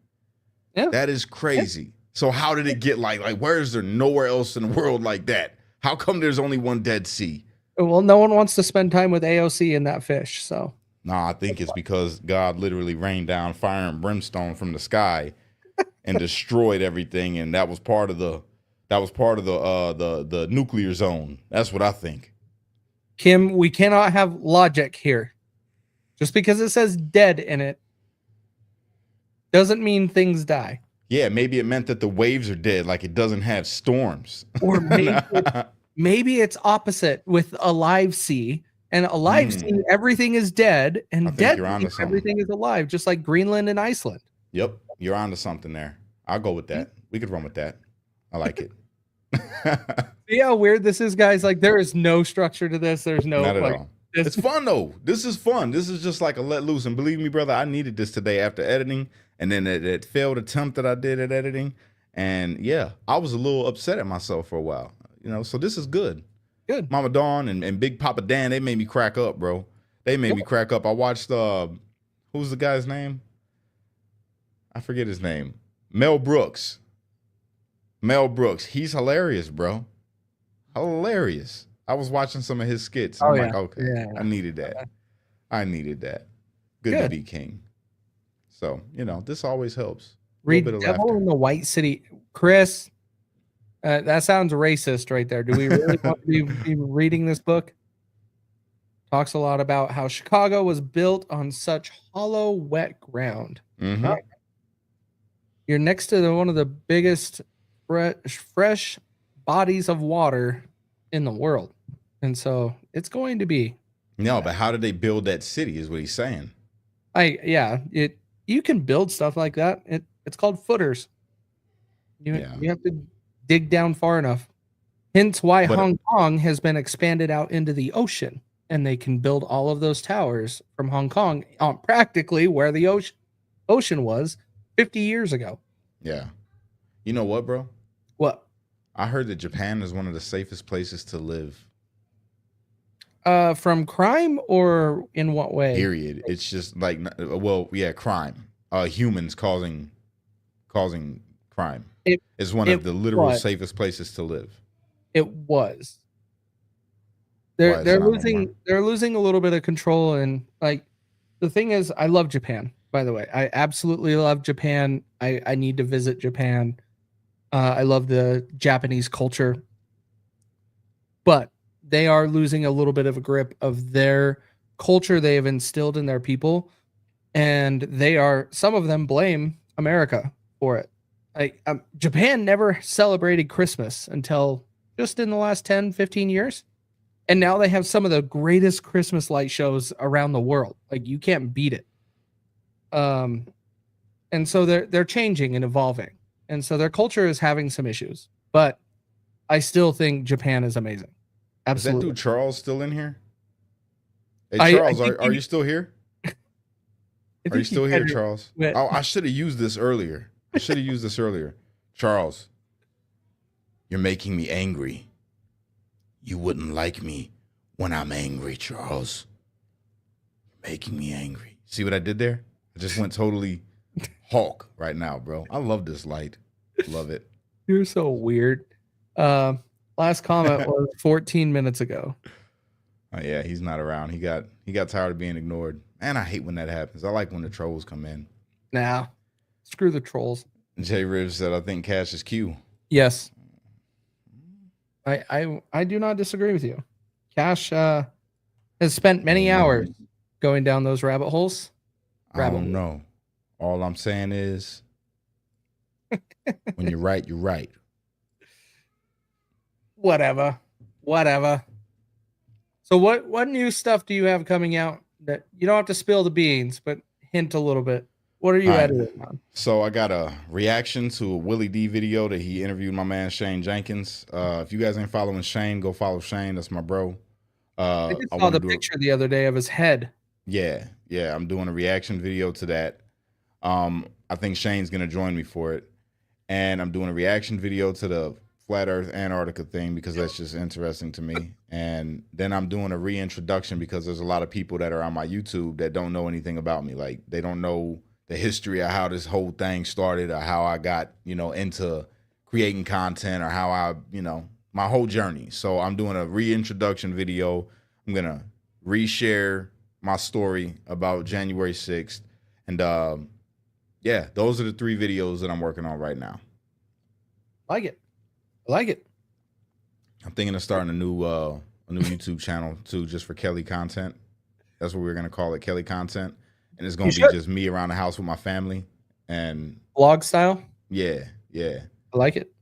A: Yeah.
B: That is crazy. Yeah. So how did it get like where is there nowhere else in the world like that? How come there's only one Dead Sea?
A: Well, no one wants to spend time with AOC and that fish, so.
B: I think it's because God literally rained down fire and brimstone from the sky and destroyed everything, and that was part of the nuclear zone. That's what I think.
A: Kim, we cannot have logic here. Just because it says dead in it doesn't mean things die.
B: Yeah, maybe it meant that the waves are dead, like it doesn't have storms.
A: Or maybe it's opposite with a live sea. And a live sea, everything is dead,
B: I
A: and
B: think
A: dead
B: you're
A: sea,
B: onto something.
A: everything is alive, just like Greenland and Iceland.
B: Yep, you're onto something there. I'll go with that. We could run with that. I like it.
A: See how weird this is, guys? Like, there is no structure to this. There's no
B: Not at
A: like
B: all.
A: this.
B: It's fun though. This is fun. This is just like a let loose. And believe me, brother, I needed this today after editing, and then that failed attempt that I did at editing. And yeah, I was a little upset at myself for a while. So this is good.
A: Good.
B: Mama Dawn and Big Papa Dan, they made me crack up, bro. They made me crack up. I watched who's the guy's name? I forget his name. Mel Brooks. Mel Brooks. He's hilarious, bro. Hilarious. I was watching some of his skits. I'm like, okay,
A: yeah.
B: I needed that. I needed that. Good to be king. So, this always helps.
A: Read Devil in the White City. Chris, that sounds racist right there. Do we really want to be reading this book? Talks a lot about how Chicago was built on such hollow, wet ground.
B: Mm-hmm.
A: You're next to one of the biggest fresh bodies of water in the world. And so it's going to be.
B: No, but how did they build that city is what he's saying.
A: You can build stuff like that. It's called footers. You have to dig down far enough. Hence why Hong Kong has been expanded out into the ocean, and they can build all of those towers from Hong Kong on practically where the ocean was 50 years ago.
B: Yeah. You know what, bro?
A: What?
B: I heard that Japan is one of the safest places to live.
A: From crime, or in what way?
B: Period. It's just like, crime. Humans causing crime. It's one of the literal safest places to live.
A: It was. They're losing a little bit of control, and like the thing is, I love Japan. By the way, I absolutely love Japan. I need to visit Japan. I love the Japanese culture, but they are losing a little bit of a grip of their culture they have instilled in their people, and some of them blame America for it. Like Japan never celebrated Christmas until just in the last 10, 15 years. And now they have some of the greatest Christmas light shows around the world. Like, you can't beat it. And so they're changing and evolving. And so their culture is having some issues. But I still think Japan is amazing. Absolutely.
B: Is that dude Charles still in here? Hey, Charles, are you still here? Are you still here, Charles? Oh, I should have used this earlier. Charles, you're making me angry. You wouldn't like me when I'm angry, Charles. You're making me angry. See what I did there? I just went totally Hulk right now, bro. I love this light. Love it.
A: You're so weird. Last comment was 14 minutes ago.
B: Oh yeah, he's not around. He got tired of being ignored. And I hate when that happens. I like when the trolls come in.
A: Nah. Screw the trolls.
B: J. Rivs said, I think Cash is Q.
A: Yes. I do not disagree with you. Cash has spent many hours going down those rabbit holes.
B: I don't know. All I'm saying is, when you're right, you're right.
A: Whatever. So what new stuff do you have coming out that you don't have to spill the beans, but hint a little bit? What are you editing on?
B: So I got a reaction to a Willie D video that he interviewed my man Shane Jenkins. If you guys ain't following Shane, go follow Shane. That's my bro.
A: I just saw the picture the other day of his head.
B: Yeah. I'm doing a reaction video to that. I think Shane's gonna join me for it, and I'm doing a reaction video to the Flat Earth Antarctica thing because that's just interesting to me. And then I'm doing a reintroduction because there's a lot of people that are on my YouTube that don't know anything about me. Like, they don't know the history of how this whole thing started, or how I got, into creating content, or how I, my whole journey. So I'm doing a reintroduction video. I'm going to reshare my story about January 6th. And those are the 3 videos that I'm working on right now.
A: I like it.
B: I'm thinking of starting a new YouTube channel too, just for Kelly content. That's what we're going to call it, Kelly content. And it's going to be just me around the house with my family. And
A: vlog style?
B: Yeah, yeah.
A: I like it.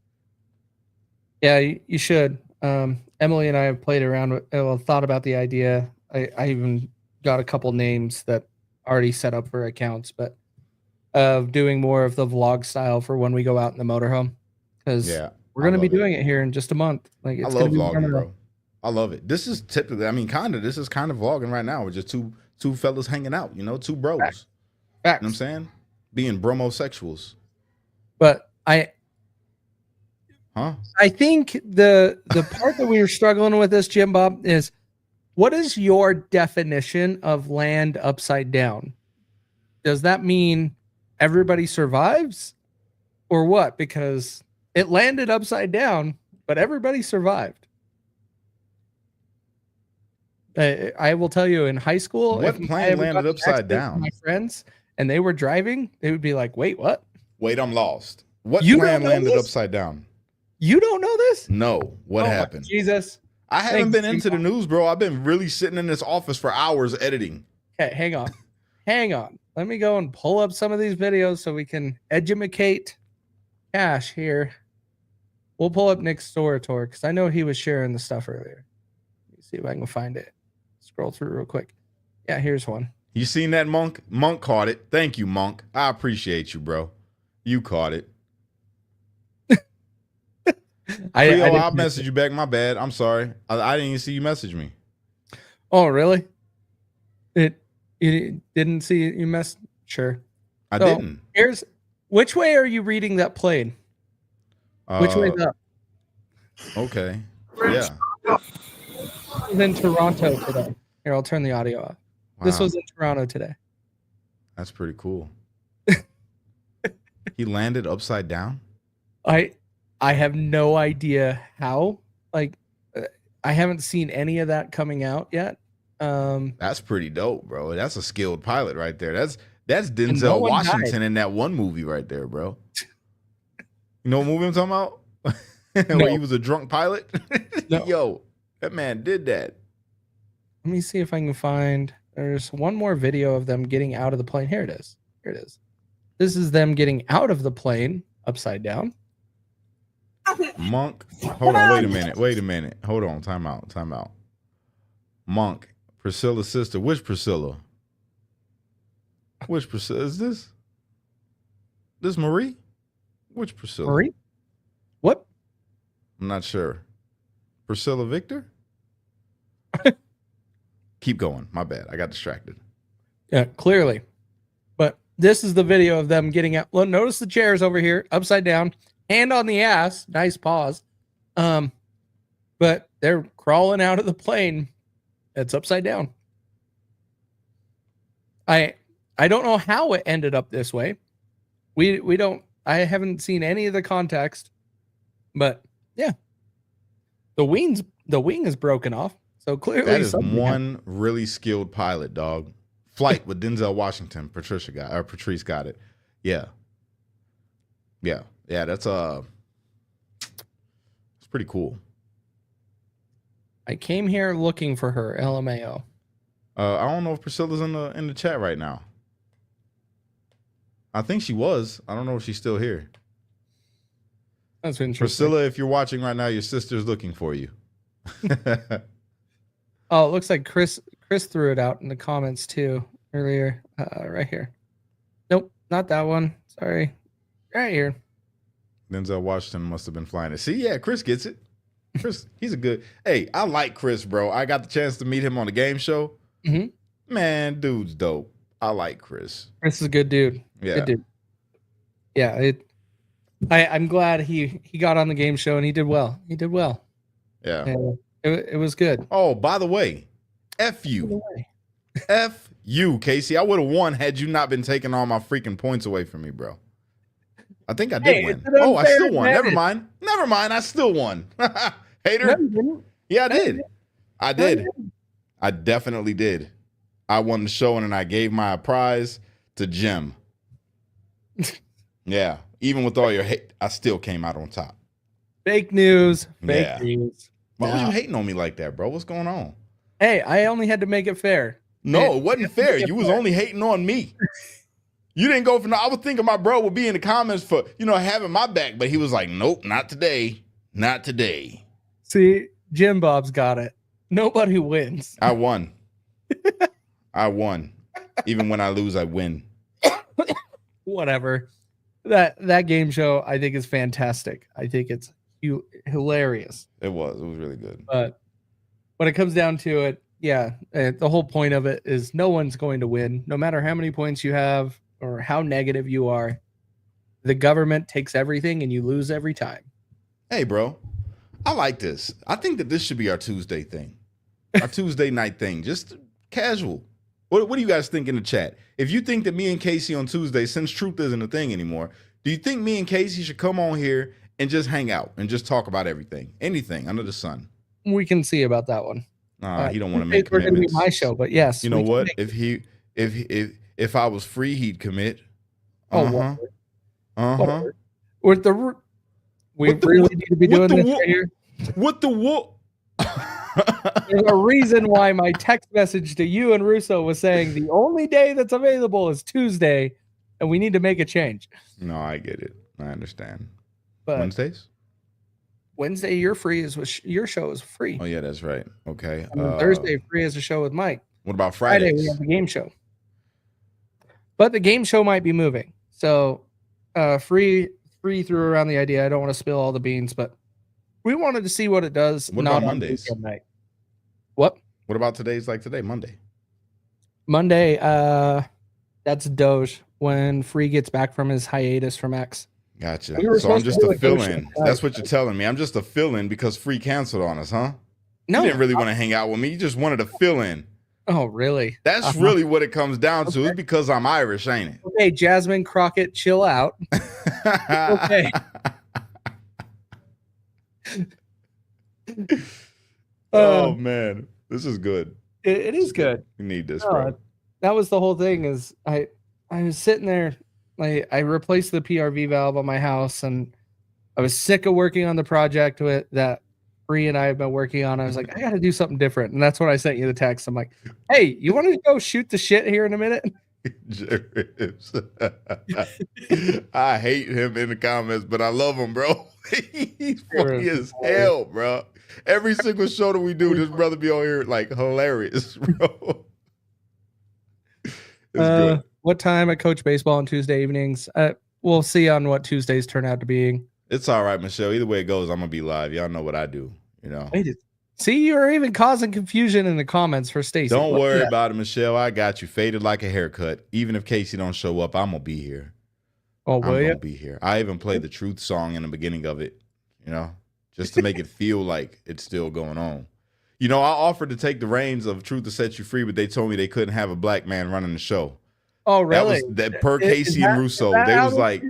A: Yeah, you should. Emily and I have played around with, well, thought about the idea. I even got a couple names that already set up for accounts, but of doing more of the vlog style for when we go out in the motorhome, because
B: Yeah,
A: we're
B: I
A: going to be
B: love it.
A: doing it here in just a month. Like
B: I
A: it's going
B: love
A: to be one
B: vlogging,
A: of the
B: bro. I love it. This is typically, I mean, this is kind of vlogging right now. We're just two fellas hanging out, two
A: facts.
B: bros. You know what I'm
A: Facts.
B: saying? Being bromosexuals.
A: But
B: Huh?
A: I think the part that we were struggling with this, Jim Bob, is what is your definition of land upside down? Does that mean everybody survives or what? Because it landed upside down, but everybody survived. I will tell you, in high school, if
B: What
A: I
B: plane
A: ever got
B: landed
A: in an
B: upside
A: accident with my
B: down?
A: friends and they were driving, they would be like, "Wait, what?
B: Wait, I'm lost. What
A: You don't
B: plane
A: know
B: landed
A: this?
B: upside down?
A: You don't know this?
B: No. What
A: Oh my
B: happened?
A: Jesus!"
B: I haven't
A: Thanks,
B: been into the news, bro. I've been really sitting in this office for hours editing.
A: Okay, hang on. Let me go and pull up some of these videos so we can educate Cash here. We'll pull up Nick's Storator because I know he was sharing the stuff earlier. Let me see if I can find it. Scroll through real quick. Yeah, here's one.
B: You seen that, Monk? Monk caught it. Thank you, Monk. I appreciate you, bro. You caught it. I'll message you back. My bad. I'm sorry. I didn't even see you message me.
A: Oh, really? You didn't see you messed? Sure.
B: I didn't.
A: Here's which way are you reading that plane? Which way's up?
B: Okay. Yeah.
A: This was in Toronto today. Here, I'll turn the audio off. Wow. This was in Toronto today.
B: That's pretty cool. He landed upside down?
A: I have no idea how. Like, I haven't seen any of that coming out yet.
B: That's pretty dope, bro. That's a skilled pilot right there. That's Denzel Washington in that one movie right there, bro. You know what movie I'm talking about? Where he was a drunk pilot? No. Yo, that man did that.
A: Let me see if I can find. There's one more video of them getting out of the plane. Here it is. Here it is. This is them getting out of the plane upside down.
B: Monk, hold on. Wait a minute. Hold on. Time out. Monk, Priscilla's sister. Which Priscilla? Which Priscilla is this? This Marie? Which Priscilla?
A: Marie? What?
B: I'm not sure. Priscilla Victor? Keep going. My bad. I got distracted.
A: Yeah, clearly. But this is the video of them getting out. Well, notice the chairs over here, upside down, hand on the ass. Nice pause. But they're crawling out of the plane. It's upside down. I don't know how it ended up this way. We don't. I haven't seen any of the context. But yeah, the wing is broken off. So clearly,
B: that is one really skilled pilot, dog. Flight with Denzel Washington. Patrice got it. Yeah. That's it's pretty cool.
A: I came here looking for her. LMAO.
B: I don't know if Priscilla's in the chat right now. I think she was. I don't know if she's still here.
A: That's interesting.
B: Priscilla, if you're watching right now, your sister's looking for you.
A: Oh, it looks like Chris threw it out in the comments too earlier. Right here. Nope, not that one. Sorry. Right here.
B: Denzel Washington must have been flying it. See, yeah, Chris gets it. Chris, he's a good. Hey, I like Chris, bro. I got the chance to meet him on the game show.
A: Mm-hmm.
B: Man, dude's dope. I like Chris.
A: Chris is a good dude.
B: Yeah.
A: Good dude. Yeah, I'm glad he got on the game show and he did well. He did well.
B: Yeah.
A: And it was good.
B: Oh, by the way, F you. F you, Casey. I would have won had you not been taking all my freaking points away from me, bro. I think I did win. Oh, I still won. Never mind. I still won. Hater.
A: No, you didn't.
B: Yeah, I did. I did. I definitely did. I won the show and then I gave my prize to Jim. Yeah. Even with all your hate, I still came out on top.
A: Fake news. Fake news.
B: Why was you hating on me like that, bro? What's going on?
A: Hey, I only had to make it fair.
B: No, it wasn't fair. You was only hating on me. You didn't go for no. I was thinking my bro would be in the comments for, having my back, but he was like, nope, not today. Not today.
A: See, Jim Bob's got it. Nobody wins.
B: I won. I won. Even when I lose, I win.
A: Whatever. That game show, I think, is fantastic. I think it's hilarious.
B: It was really good.
A: But when it comes down to it, yeah, the whole point of it is no one's going to win, no matter how many points you have or how negative you are. The government takes everything and you lose every time.
B: Hey, bro, I like this. I think that this should be our Tuesday thing, our Tuesday night thing, just casual. What do you guys think in the chat? If you think that me and Casey on Tuesday, since truth isn't a thing anymore, do you think me and Casey should come on here and just hang out and just talk about everying, anything under the sun?
A: We can see about that one.
B: He don't want to make commitments.
A: It's my show, but yes.
B: You know what? If I was free, he'd commit.
A: Whatever. We really need to be doing this right here.
B: What the whoop?
A: There's a reason why my text message to you and Russo was saying the only day that's available is Tuesday, and we need to make a change.
B: No, I get it. I understand.
A: But
B: Wednesdays?
A: Wednesday, you're free. Your show is free.
B: Oh, yeah, that's right. Okay.
A: Thursday, free is a show with Mike.
B: What about Fridays?
A: Friday, we have the game show. But the game show might be moving. So free threw around the idea. I don't want to spill all the beans, but we wanted to see what it does.
B: What about Mondays?
A: Night. What
B: about today's like today, Monday?
A: Monday, that's Doge when Free gets back from his hiatus from X.
B: Gotcha. So I'm just a fill-in. That's what you're telling me. I'm just a fill-in because Free canceled on us, huh?
A: No.
B: You didn't really want to hang out with me. You just wanted to fill in.
A: Oh, really?
B: That's really what it comes down to. It's because I'm Irish, ain't it?
A: Okay, Jasmine Crockett, chill out. Okay.
B: Oh, man. This is good.
A: It is good.
B: We need this, bro.
A: That was the whole thing is I was sitting there, I replaced the PRV valve on my house, and I was sick of working on the project that Bree and I have been working on. I was like, I got to do something different. And that's when I sent you the text. I'm like, hey, you want to go shoot the shit here in a minute?
B: I hate him in the comments, but I love him, bro. He's funny as hell, bro. Every single show that we do, this brother be on here like hilarious, bro. It's good.
A: What time I coach baseball on Tuesday evenings? We'll see on what Tuesdays turn out to be.
B: It's all right, Michelle. Either way it goes, I'm gonna be live. Y'all know what I do,
A: See, you're even causing confusion in the comments for Stacey.
B: Don't worry about it, Michelle. I got you. Faded like a haircut. Even if Casey don't show up, I'm gonna be here.
A: Oh, will you?
B: I'm gonna be here. I even played the truth song in the beginning of it, just to make it feel like it's still going on. I offered to take the reins of Truth to Set You Free, but they told me they couldn't have a black man running the show.
A: Oh, really?
B: That per Casey and Russo. They was like,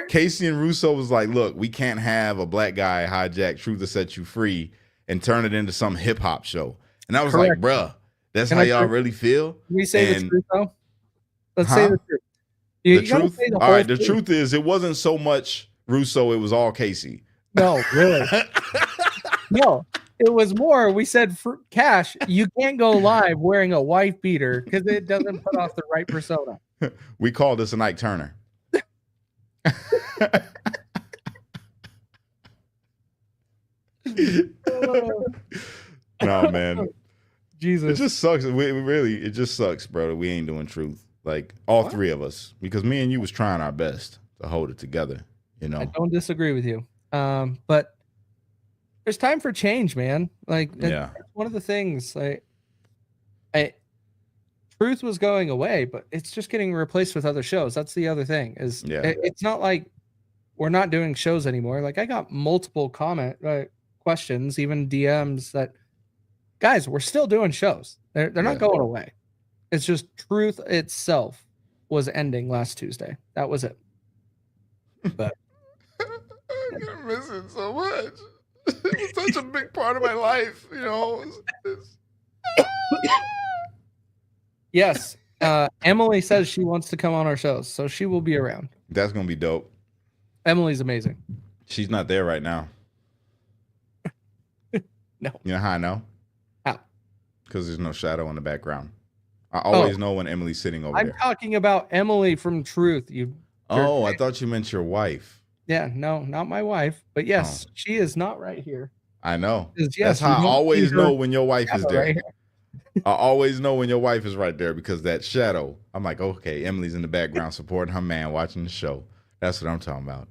B: Casey and Russo was like, look, we can't have a black guy hijack Truth to Set You Free and turn it into some hip hop show. And I was like, bruh, that's how y'all really feel?
A: Can we say the truth, though? Let's say the truth. The
B: truth? All right, the truth is it wasn't so much Russo, it was all Casey.
A: No, really. No, it was more. We said, Cash, you can't go live wearing a wife beater because it doesn't put off the right persona.
B: We call this an Ike Turner. No, man.
A: Jesus.
B: It just sucks. It just sucks, bro, that we ain't doing truth. Like all three of us. Because me and you was trying our best to hold it together, I
A: don't disagree with you. But there's time for change, man. That's one of the things. Truth was going away, but it's just getting replaced with other shows. That's the other thing. It's not like we're not doing shows anymore. Like I got multiple questions, even DMs that guys, we're still doing shows. They're not going away. It's just Truth itself was ending last Tuesday. That was it. But
B: I'm missing so much. It was such a big part of my life,
A: Yes. Emily says she wants to come on our shows, so she will be around.
B: That's gonna be dope.
A: Emily's amazing.
B: She's not there right now.
A: No.
B: You know how I know?
A: How?
B: Because there's no shadow in the background. I always know when Emily's sitting over
A: I'm
B: there.
A: talking about Emily from Truth. You.
B: Oh, I thought you meant your wife.
A: Yeah, no, not my wife, but
B: Oh,
A: yes, she is not right here.
B: I know. That's
A: Yes,
B: how
A: you
B: I
A: don't see
B: always
A: her
B: know when your wife is
A: shadow right
B: there.
A: here.
B: I always know when your wife is right there because that shadow. I'm like, okay, Emily's in the background supporting her man, watching the show. That's what I'm talking about.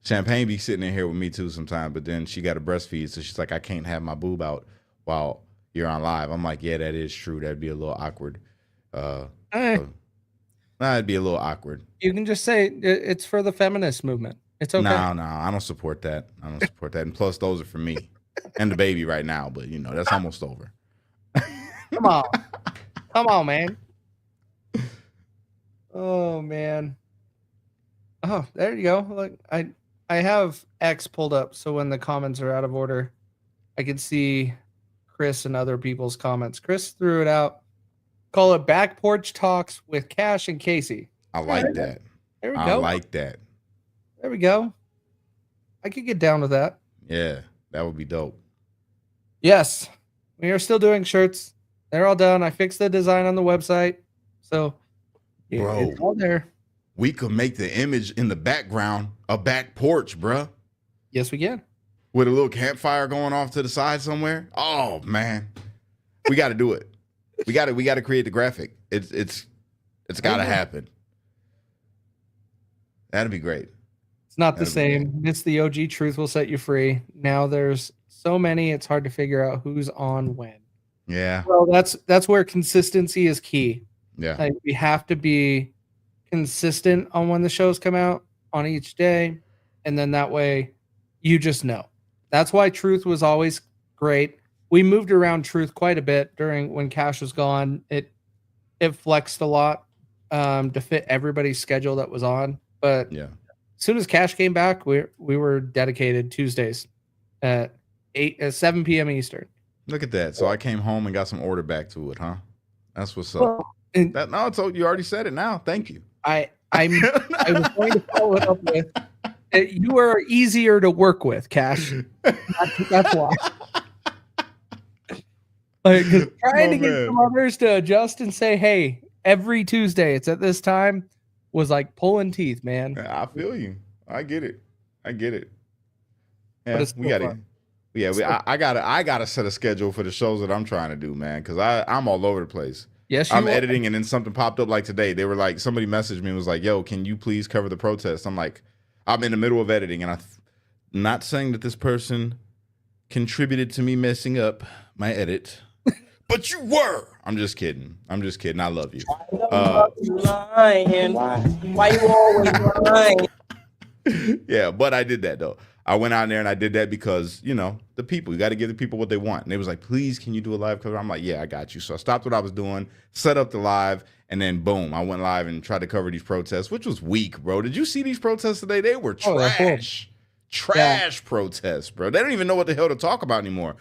B: Champagne be sitting in here with me too sometimes, but then she got to breastfeed, so she's like, I can't have my boob out while you're on live. I'm like, yeah, that is true. That'd be a little awkward.
A: Eh,
B: So, it'd be a little awkward.
A: you can just say it's for the feminist movement. It's okay.
B: No, I don't support that. I don't support that. And plus, those are for me and the baby right now. But that's almost over.
A: Come on, come on, man. Oh man. Oh, there you go. Look, I have X pulled up, so when the comments are out of order, I can see Chris and other people's comments. Chris threw it out. Call it Back Porch Talks with Cash and Casey.
B: I like that.
A: There we
B: I
A: go.
B: like that.
A: There we go. I could get down with that.
B: Yeah, that would be dope.
A: Yes, we are still doing shirts. They're all done. I fixed the design on the website, so
B: Bro,
A: it's all there.
B: we could make the image in the background a back porch, bruh,
A: Yes, we can.
B: with a little campfire going off to the side somewhere. Oh man, we got to do it. We got to create the graphic. It's got to happen. That'd be great.
A: It's not the same. It's the OG Truth will set you free. Now there's so many, it's hard to figure out who's on when.
B: Yeah.
A: Well, that's where consistency is key.
B: Yeah.
A: Like, we have to be consistent on when the shows come out on each day, and then that way you just know. That's why Truth was always great. We moved around Truth quite a bit during when Cash was gone. It flexed a lot to fit everybody's schedule that was on. But
B: yeah,
A: as soon as Cash came back, we were dedicated Tuesdays at 7 p.m. Eastern.
B: Look at that. So I came home and got some order back to it, huh? That's what's up.
A: Well,
B: So you already said it now. Thank you.
A: I was going to follow it up with you are easier to work with, Cash. That's why. Like, trying to get some others to adjust and say, hey, every Tuesday it's at this time was like pulling teeth, man.
B: I feel you. I get it. Yeah,
A: But
B: we got it. Yeah, I gotta set a schedule for the shows that I'm trying to do, man, because I'm all over the place.
A: Yes,
B: I'm editing, and then something popped up like today. They were like, somebody messaged me and was like, "Yo, can you please cover the protest?" I'm like, I'm in the middle of editing, and I'm not saying that this person contributed to me messing up my edit, but you were. I'm just kidding. I love you.
C: Lying. Why you always lying?
B: Yeah, but I did that though. I went out there and I did that because, the people, you got to give the people what they want. And they was like, please, can you do a live cover? I'm like, yeah, I got you. So I stopped what I was doing, set up the live, and then boom, I went live and tried to cover these protests, which was weak, bro. Did you see these protests today? They were trash. Trash protests, bro. They don't even know what the hell to talk about anymore.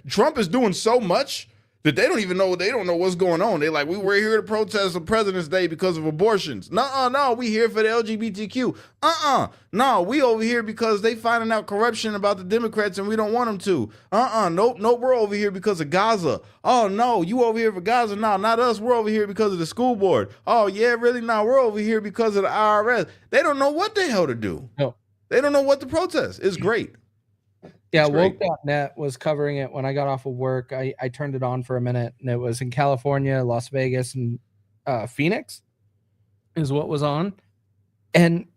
B: Trump is doing so much that they don't even know. They don't know what's going on. They like, we were here to protest on President's Day because of abortions. No, we here for the LGBTQ. No, we over here because they finding out corruption about the Democrats and we don't want them to. Nope, we're over here because of Gaza. Oh no, you over here for Gaza? No, not us. We're over here because of the school board. Oh yeah, really? No, we're over here because of the IRS. They don't know what the hell to do.
A: No.
B: They don't know what to protest. It's great.
A: Yeah, Woke.net was covering it when I got off of work. I turned it on for a minute, and it was in California, Las Vegas, and Phoenix is what was on. And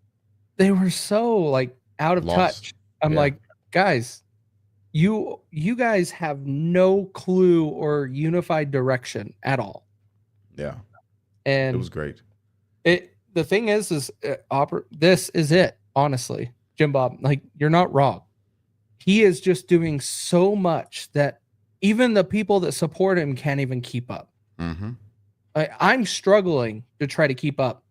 A: they were so like out of touch. I'm like, guys, you guys have no clue or unified direction at all.
B: Yeah.
A: And
B: it was great.
A: The thing is this is it, honestly, Jim Bob. Like, you're not wrong. He is just doing so much that even the people that support him can't even keep up.
B: Mm-hmm.
A: I'm struggling to try to keep up,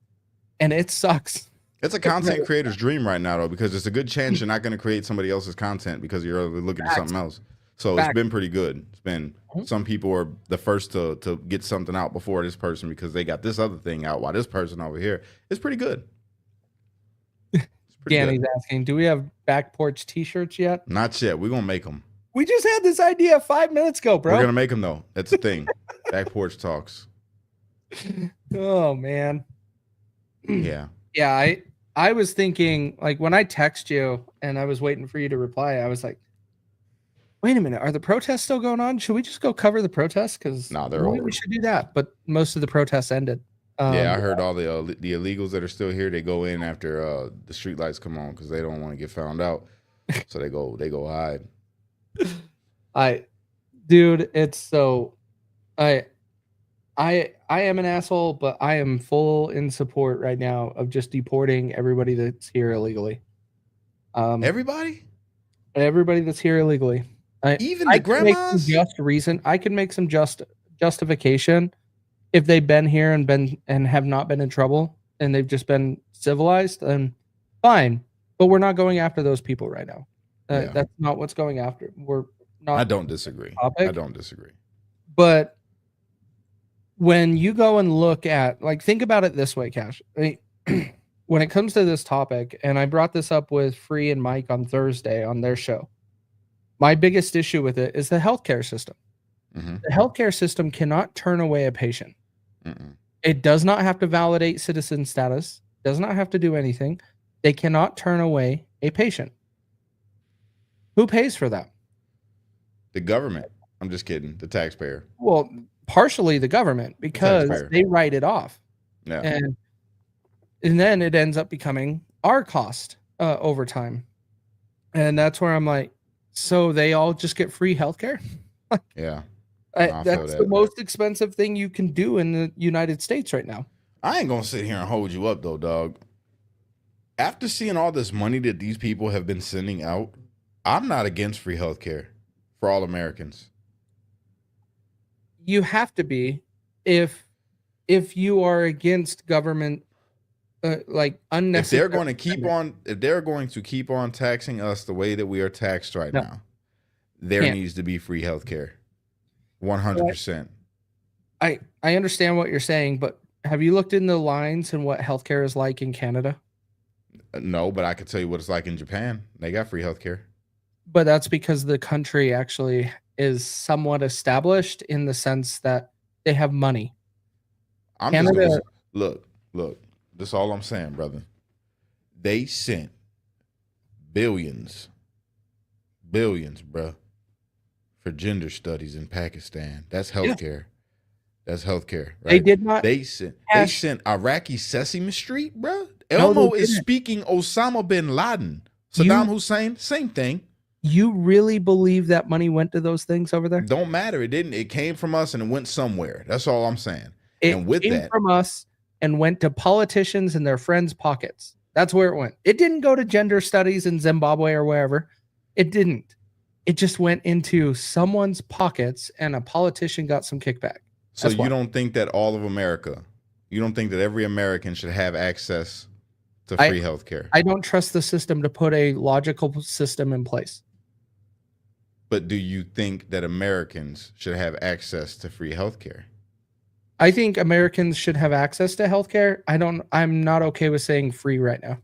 A: and it sucks.
B: It's a content creator's dream right now, though, because it's a good chance you're not going to create somebody else's content because you're looking at something else. So it's been pretty good. It's been some people are the first to get something out before this person because they got this other thing out while this person over here. It's pretty good.
A: Danny's asking, do we have back porch t-shirts yet?
B: Not yet. We're going to make them.
A: We just had this idea 5 minutes ago, bro.
B: We're going to make them, though. That's the thing. Back porch talks.
A: Oh man.
B: Yeah.
A: Yeah, I was thinking, like, when I text you and I was waiting for you to reply, I was like, wait a minute, are the protests still going on? Should we just go cover the protests? Because
B: Nah, they're
A: maybe
B: over.
A: we should do that. But most of the protests ended.
B: Yeah, I heard all the illegals that are still here. They go in after the street lights come on because they don't want to get found out. So they go hide.
A: Dude, it's so I I am an asshole, but I am full in support right now of just deporting everybody that's here illegally.
B: Everybody,
A: Everybody that's here illegally.
B: even
A: I
B: the
A: can make some
B: grandmas.
A: just reason. I can make some justification if they've been here and have not been in trouble and they've just been civilized, then fine. But we're not going after those people right now.
B: Yeah.
A: That's not what's going after. We're not.
B: I don't disagree.
A: Topic.
B: I don't disagree.
A: But when you go and look at, like, think about it this way, Cash. When it comes to this topic, and I brought this up with Free and Mike on Thursday on their show, my biggest issue with it is the healthcare system.
B: Mm-hmm.
A: The healthcare system cannot turn away a patient.
B: Mm-mm.
A: It does not have to validate citizen status, does not have to do anything. They cannot turn away a patient. Who pays for that?
B: The government. I'm just kidding. The taxpayer.
A: Well, partially the government, because they write it off.
B: Yeah.
A: And then it ends up becoming our cost over time. And that's where I'm like, so they all just get free healthcare?
B: Yeah.
A: That's the most expensive thing you can do in the United States right now.
B: I ain't gonna sit here and hold you up though, dog. After seeing all this money that these people have been sending out, I'm not against free healthcare for all Americans.
A: You have to be if you are against government, like unnecessary.
B: If they're going to keep on taxing us the way that we are taxed right now, there needs to be free healthcare. 100%.
A: I understand what you're saying, but have you looked in the lines and what healthcare is like in Canada?
B: No, but I could tell you what it's like in Japan. They got free healthcare.
A: But that's because the country actually is somewhat established in the sense that they have money.
B: Look. That's all I'm saying, brother. They sent billions, bruh, for gender studies in Pakistan. That's healthcare. That's healthcare. Right?
A: They did not.
B: They sent Iraqi Sesame Street, bruh. Elmo is speaking Osama bin Laden. Saddam Hussein, same thing.
A: You really believe that money went to those things over there?
B: Don't matter. It didn't. It came from us and it went somewhere. That's all I'm saying.
A: It came from us and went to politicians and their friends' pockets. That's where it went. It didn't go to gender studies in Zimbabwe or wherever. It didn't. It just went into someone's pockets and a politician got some kickback.
B: So you don't think that all of America, you don't think that every American should have access to free healthcare?
A: I don't trust the system to put a logical system in place.
B: But do you think that Americans should have access to free healthcare?
A: I think Americans should have access to healthcare. I'm not okay with saying free right now.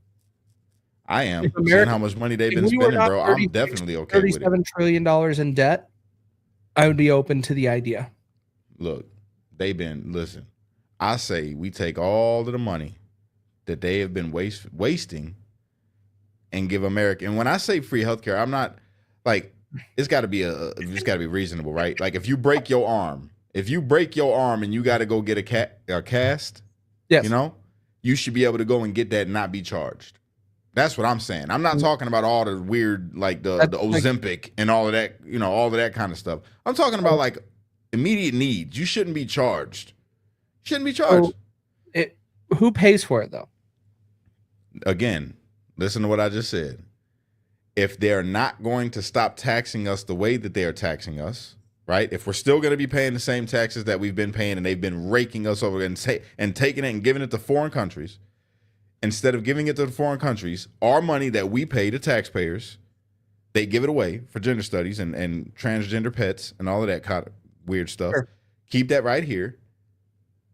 B: I am. Seeing how much money they've been spending, bro, I'm definitely okay with it.
A: $37 trillion in debt, I would be open to the idea.
B: Look, listen, I say we take all of the money that they have been wasting and give America. And when I say free healthcare, I'm not like, it's got to be reasonable, right? Like if you break your arm and you got to go get a cast,
A: yes,
B: you know, you should be able to go and get that and not be charged. That's what I'm saying. I'm not talking about all the weird, like the Ozempic and all of that, you know, all of that kind of stuff. I'm talking about like immediate needs. You shouldn't be charged.
A: Who pays for it though?
B: Again, listen to what I just said. If they're not going to stop taxing us the way that they are taxing us, right? If we're still going to be paying the same taxes that we've been paying and they've been raking us over and taking it and giving it to foreign countries, instead of giving it to the foreign countries, our money that we pay to taxpayers, they give it away for gender studies and transgender pets and all of that kind of weird stuff. Sure. Keep that right here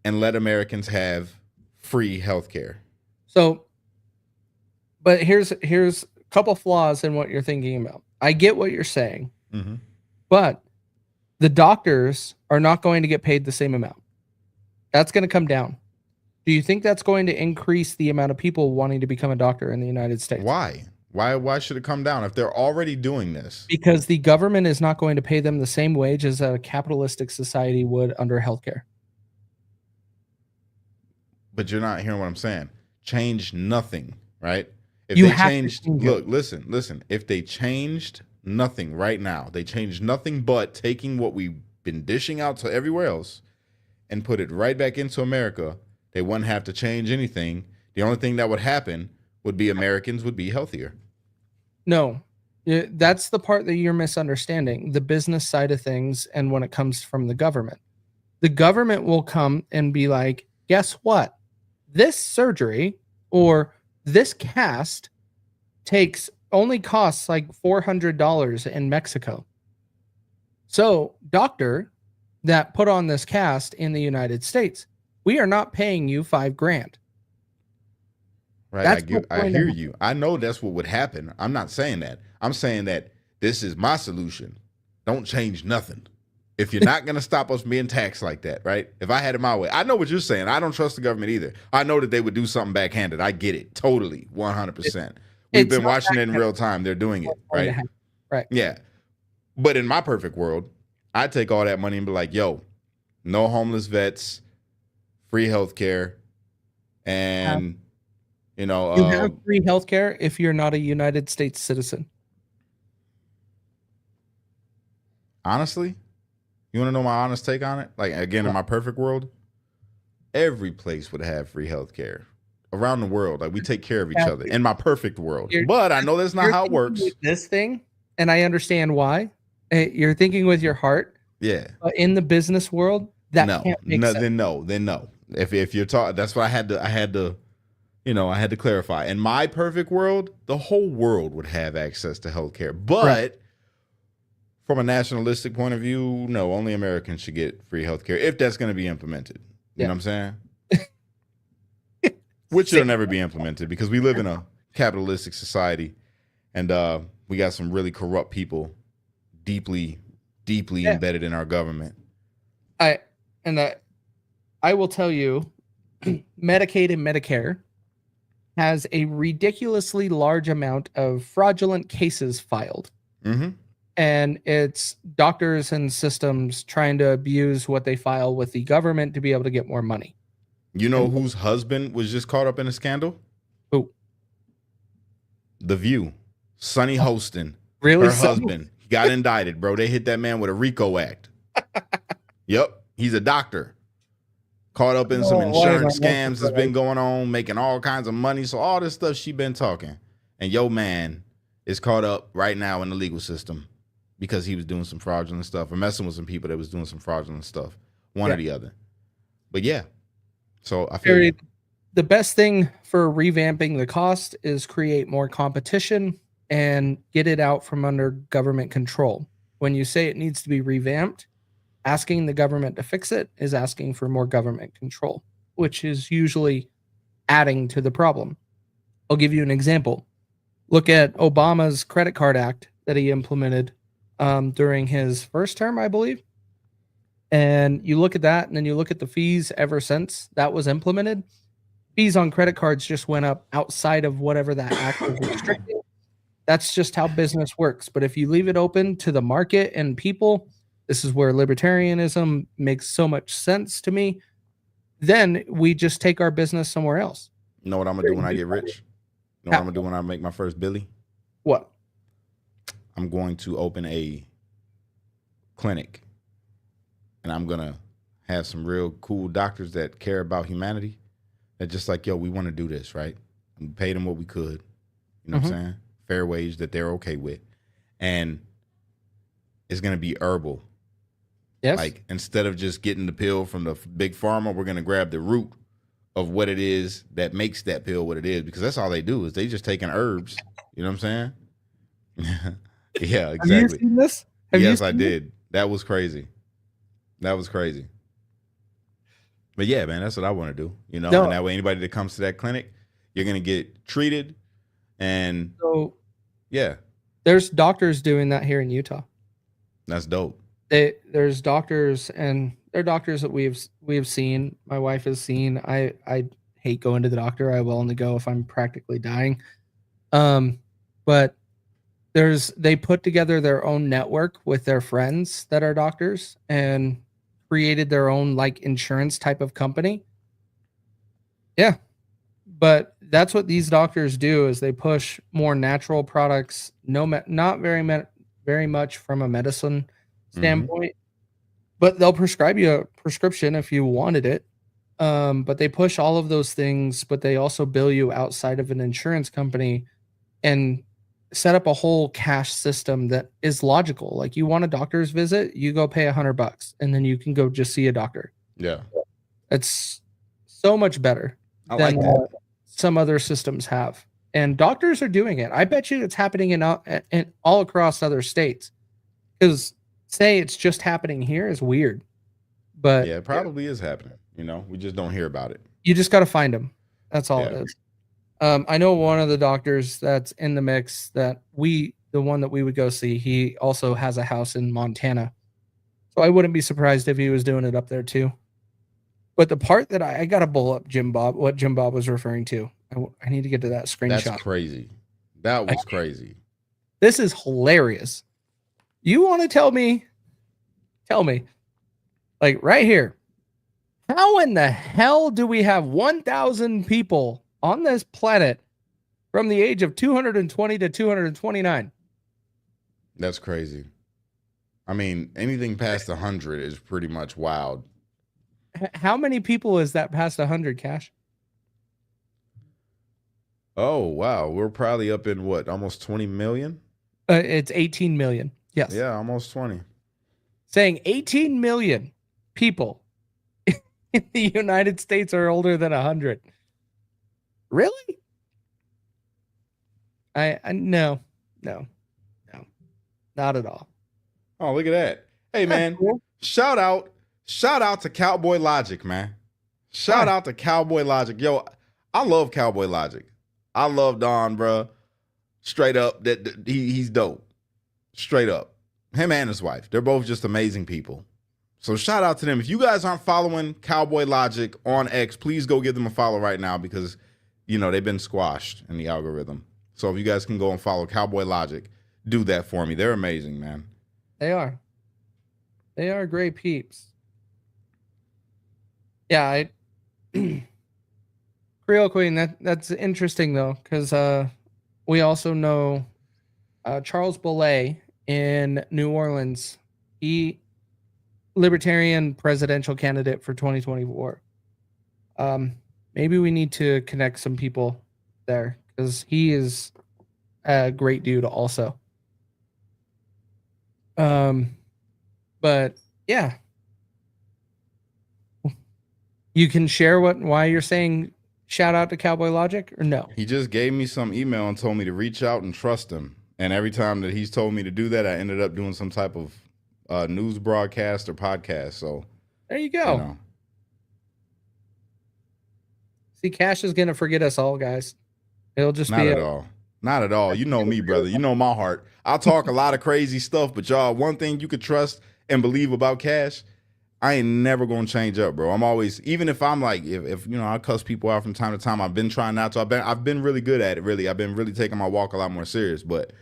B: and let Americans have free health care.
A: So, but here's a couple flaws in what you're thinking about. I get what you're saying,
B: mm-hmm.
A: but the doctors are not going to get paid the same amount. That's going to come down. Do you think that's going to increase the amount of people wanting to become a doctor in the United States?
B: Why? Why should it come down if they're already doing this?
A: Because the government is not going to pay them the same wage as a capitalistic society would under healthcare.
B: But you're not hearing what I'm saying. Change nothing, right? If
A: You
B: they
A: have to
B: changed,
A: change it.
B: look, listen. If they changed nothing right now, they changed nothing but taking what we've been dishing out to everywhere else and put it right back into America, they wouldn't have to change anything. The only thing that would happen would be Americans would be healthier.
A: No, that's the part that you're misunderstanding, the business side of things. And when it comes from the government will come and be like, guess what? This surgery or this cast only costs like $400 in Mexico. So, doctor that put on this cast in the United States, we are not paying you $5,000.
B: Right. I hear you. I know that's what would happen. I'm not saying that. I'm saying that this is my solution. Don't change nothing. If you're not going to stop us being taxed like that, right? If I had it my way, I know what you're saying. I don't trust the government either. I know that they would do something backhanded. I get it. Totally. 100%. We've been watching it in real time. They're doing it, right?
A: Right.
B: Yeah. But in my perfect world, I'd take all that money and be like, yo, no homeless vets, free healthcare, and,
A: you have free healthcare if you're not a United States citizen.
B: Honestly, you want to know my honest take on it? Like, again, in my perfect world, every place would have free healthcare around the world. Like, we take care of each other in my perfect world. But I know that's not how it works.
A: This thing, and I understand why. You're thinking with your heart.
B: Yeah.
A: But in the business world, that can't make sense.
B: Then no. If you're talking, that's what I had to clarify. In my perfect world, the whole world would have access to healthcare. But from a nationalistic point of view, no, only Americans should get free healthcare if that's going to be implemented. You know what I'm saying? Which will never be implemented because we live in a capitalistic society, and we got some really corrupt people deeply embedded in our government.
A: I will tell you, Medicaid and Medicare has a ridiculously large amount of fraudulent cases filed.
B: Mm-hmm.
A: And it's doctors and systems trying to abuse what they file with the government to be able to get more money.
B: You know whose husband was just caught up in a scandal?
A: Who?
B: The View. Sonny Hostin.
A: Really?
B: Her husband. He got indicted, bro. They hit that man with a RICO Act. Yep. He's a doctor. Caught up in some insurance scams that's been going on, making all kinds of money. So all this stuff she been talking. And yo man is caught up right now in the legal system because he was doing some fraudulent stuff or messing with some people that was doing some fraudulent stuff. One or the other. But yeah. So I feel
A: the best thing for revamping the cost is create more competition and get it out from under government control. When you say it needs to be revamped, asking the government to fix it is asking for more government control, which is usually adding to the problem. I'll give you an example. Look at Obama's credit card act that he implemented during his first term, I believe. And you look at that, and then you look at the fees ever since that was implemented. Fees on credit cards just went up outside of whatever that act was restricting. That's just how business works. But if you leave it open to the market and people, this is where libertarianism makes so much sense to me. Then we just take our business somewhere else.
B: You know what I'm going to do when I get rich? You know what I'm going to do when I make my first Billy?
A: What?
B: I'm going to open a clinic. And I'm going to have some real cool doctors that care about humanity. That just like, yo, we want to do this, right? And pay them what we could. You know what I'm saying? Fair wage that they're okay with. And it's going to be herbal.
A: Yes.
B: Like, instead of just getting the pill from the big pharma, we're going to grab the root of what it is that makes that pill what it is. Because that's all they do is they just taking herbs. You know what I'm saying? Yeah, exactly.
A: Have you seen this?
B: Yes, I did. That was crazy. That was crazy. But yeah, man, that's what I want to do. You know, and that way anybody that comes to that clinic, you're going to get treated. And
A: so,
B: yeah.
A: There's doctors doing that here in Utah.
B: That's dope.
A: there's doctors, and they're doctors that we have seen. My wife has seen. I hate going to the doctor. I will only go if I'm practically dying. But they put together their own network with their friends that are doctors and created their own like insurance type of company. Yeah, but that's what these doctors do is they push more natural products, not very much from a medicine standpoint, but they'll prescribe you a prescription if you wanted it. But they push all of those things, but they also bill you outside of an insurance company and set up a whole cash system that is logical. Like you want a doctor's visit, you go pay $100 and then you can go just see a doctor.
B: Yeah.
A: It's so much better
B: I
A: than
B: like that.
A: some other systems have. And doctors are doing it. I bet you it's happening in all across other states. Because say it's just happening here is weird. But
B: Yeah, it probably is happening. You know, we just don't hear about it.
A: you just got to find them. That's all
B: Yeah.
A: it is. I know one of the doctors that's in the mix the one that we would go see, he also has a house in Montana. So I wouldn't be surprised if he was doing it up there too. But the part that I got to pull up what Jim Bob was referring to. I need to get to that screenshot.
B: That's crazy. That was crazy.
A: This is hilarious. You want to tell me, like right here, how in the hell do we have 1,000 people on this planet from the age of 220 to 229?
B: That's crazy. I mean, anything past 100 is pretty much wild.
A: How many people is that past 100, Cash?
B: Oh, wow. We're probably up in what, almost 20 million?
A: It's 18 million. Yes.
B: Yeah, almost 20.
A: Saying 18 million people in the United States are older than 100. Really? I no, not at all.
B: Oh, look at that. Hey, man,
A: Cool.
B: shout out to Cowboy Logic, man. Shout
A: Hi.
B: out to Cowboy Logic. Yo, I love Cowboy Logic. I love Don, bro. Straight up, he's dope. Straight up. Him and his wife. They're both just amazing people. So shout out to them. If you guys aren't following Cowboy Logic on X, please go give them a follow right now because, you know, they've been squashed in the algorithm. So if you guys can go and follow Cowboy Logic, do that for me. They're amazing, man.
A: They are. They are great peeps. Yeah, Creole Queen, that's interesting though, because we also know Charles Boulay in New Orleans. He libertarian presidential candidate for 2024. Maybe we need to connect some people there because he is a great dude also. But yeah, you can share why you're saying shout out to Cowboy Logic or no?
B: He just gave me some email and told me to reach out and trust him. And every time that he's told me to do that, I ended up doing some type of news broadcast or podcast. So
A: There you go.
B: you know,
A: See, Cash is gonna forget us all, guys. It'll just
B: not
A: be
B: at all. Not at all. You know me, brother. You know my heart. I'll talk a lot of crazy stuff, but y'all, one thing you could trust and believe about Cash, I ain't never gonna change up, bro. I'm always, even if I'm like, if you know, I cuss people out from time to time. I've been trying not to. I've been really good at it. Really, I've been really taking my walk a lot more serious. But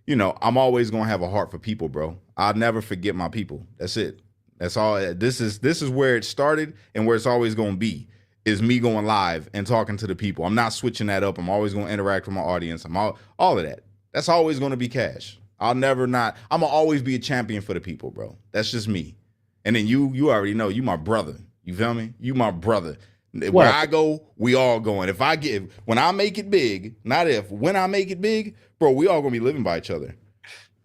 B: you know, I'm always gonna have a heart for people, bro. I'll never forget my people. That's it. That's all. This is where it started and where it's always gonna be. Is me going live and talking to the people. I'm not switching that up. I'm always gonna interact with my audience. I'm all of that. That's always gonna be Cash. I'm gonna always be a champion for the people, bro. That's just me. And then you already know, you my brother. You feel me? You my brother. Where I go, we all going. When I make it big, when I make it big, bro, we all gonna be living by each other.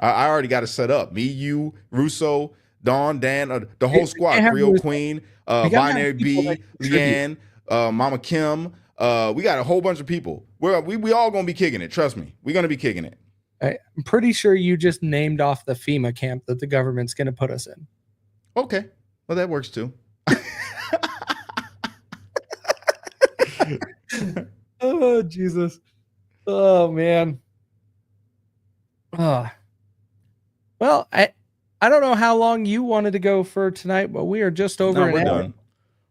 B: I already got it set up. Me, you, Russo, Dawn, Dan, the whole squad, Creole Queen, Binary B, Leanne, Mama Kim. We got a whole bunch of people. We all gonna be kicking it. Trust me, we're gonna be kicking it.
A: I'm pretty sure you just named off the FEMA camp that the government's gonna put us in.
B: Okay, well that works too.
A: Oh Jesus! Oh man! Well, I I don't know how long you wanted to go for tonight, but we are just over
B: No,
A: an
B: we're
A: hour.
B: done.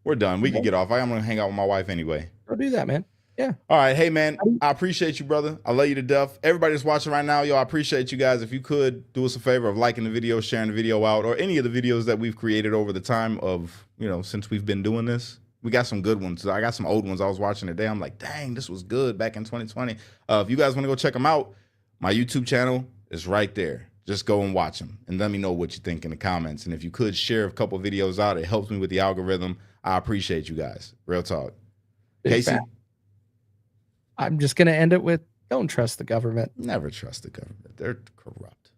B: We're done. We can get off. I'm gonna hang out with my wife anyway.
A: Go do that, man. Yeah.
B: All right, hey man, I appreciate you, brother. I love you to death. Everybody that's watching right now, yo, I appreciate you guys. If you could do us a favor of liking the video, sharing the video out, or any of the videos that we've created over the time of, since we've been doing this. We got some good ones. I got some old ones I was watching today. I'm like, dang, this was good back in 2020. If you guys want to go check them out, my YouTube channel is right there. Just go and watch them and let me know what you think in the comments. And if you could share a couple videos out, it helps me with the algorithm. I appreciate you guys. Real talk. Casey?
A: I'm just going to end it with, don't trust the government.
B: Never trust the government. They're corrupt.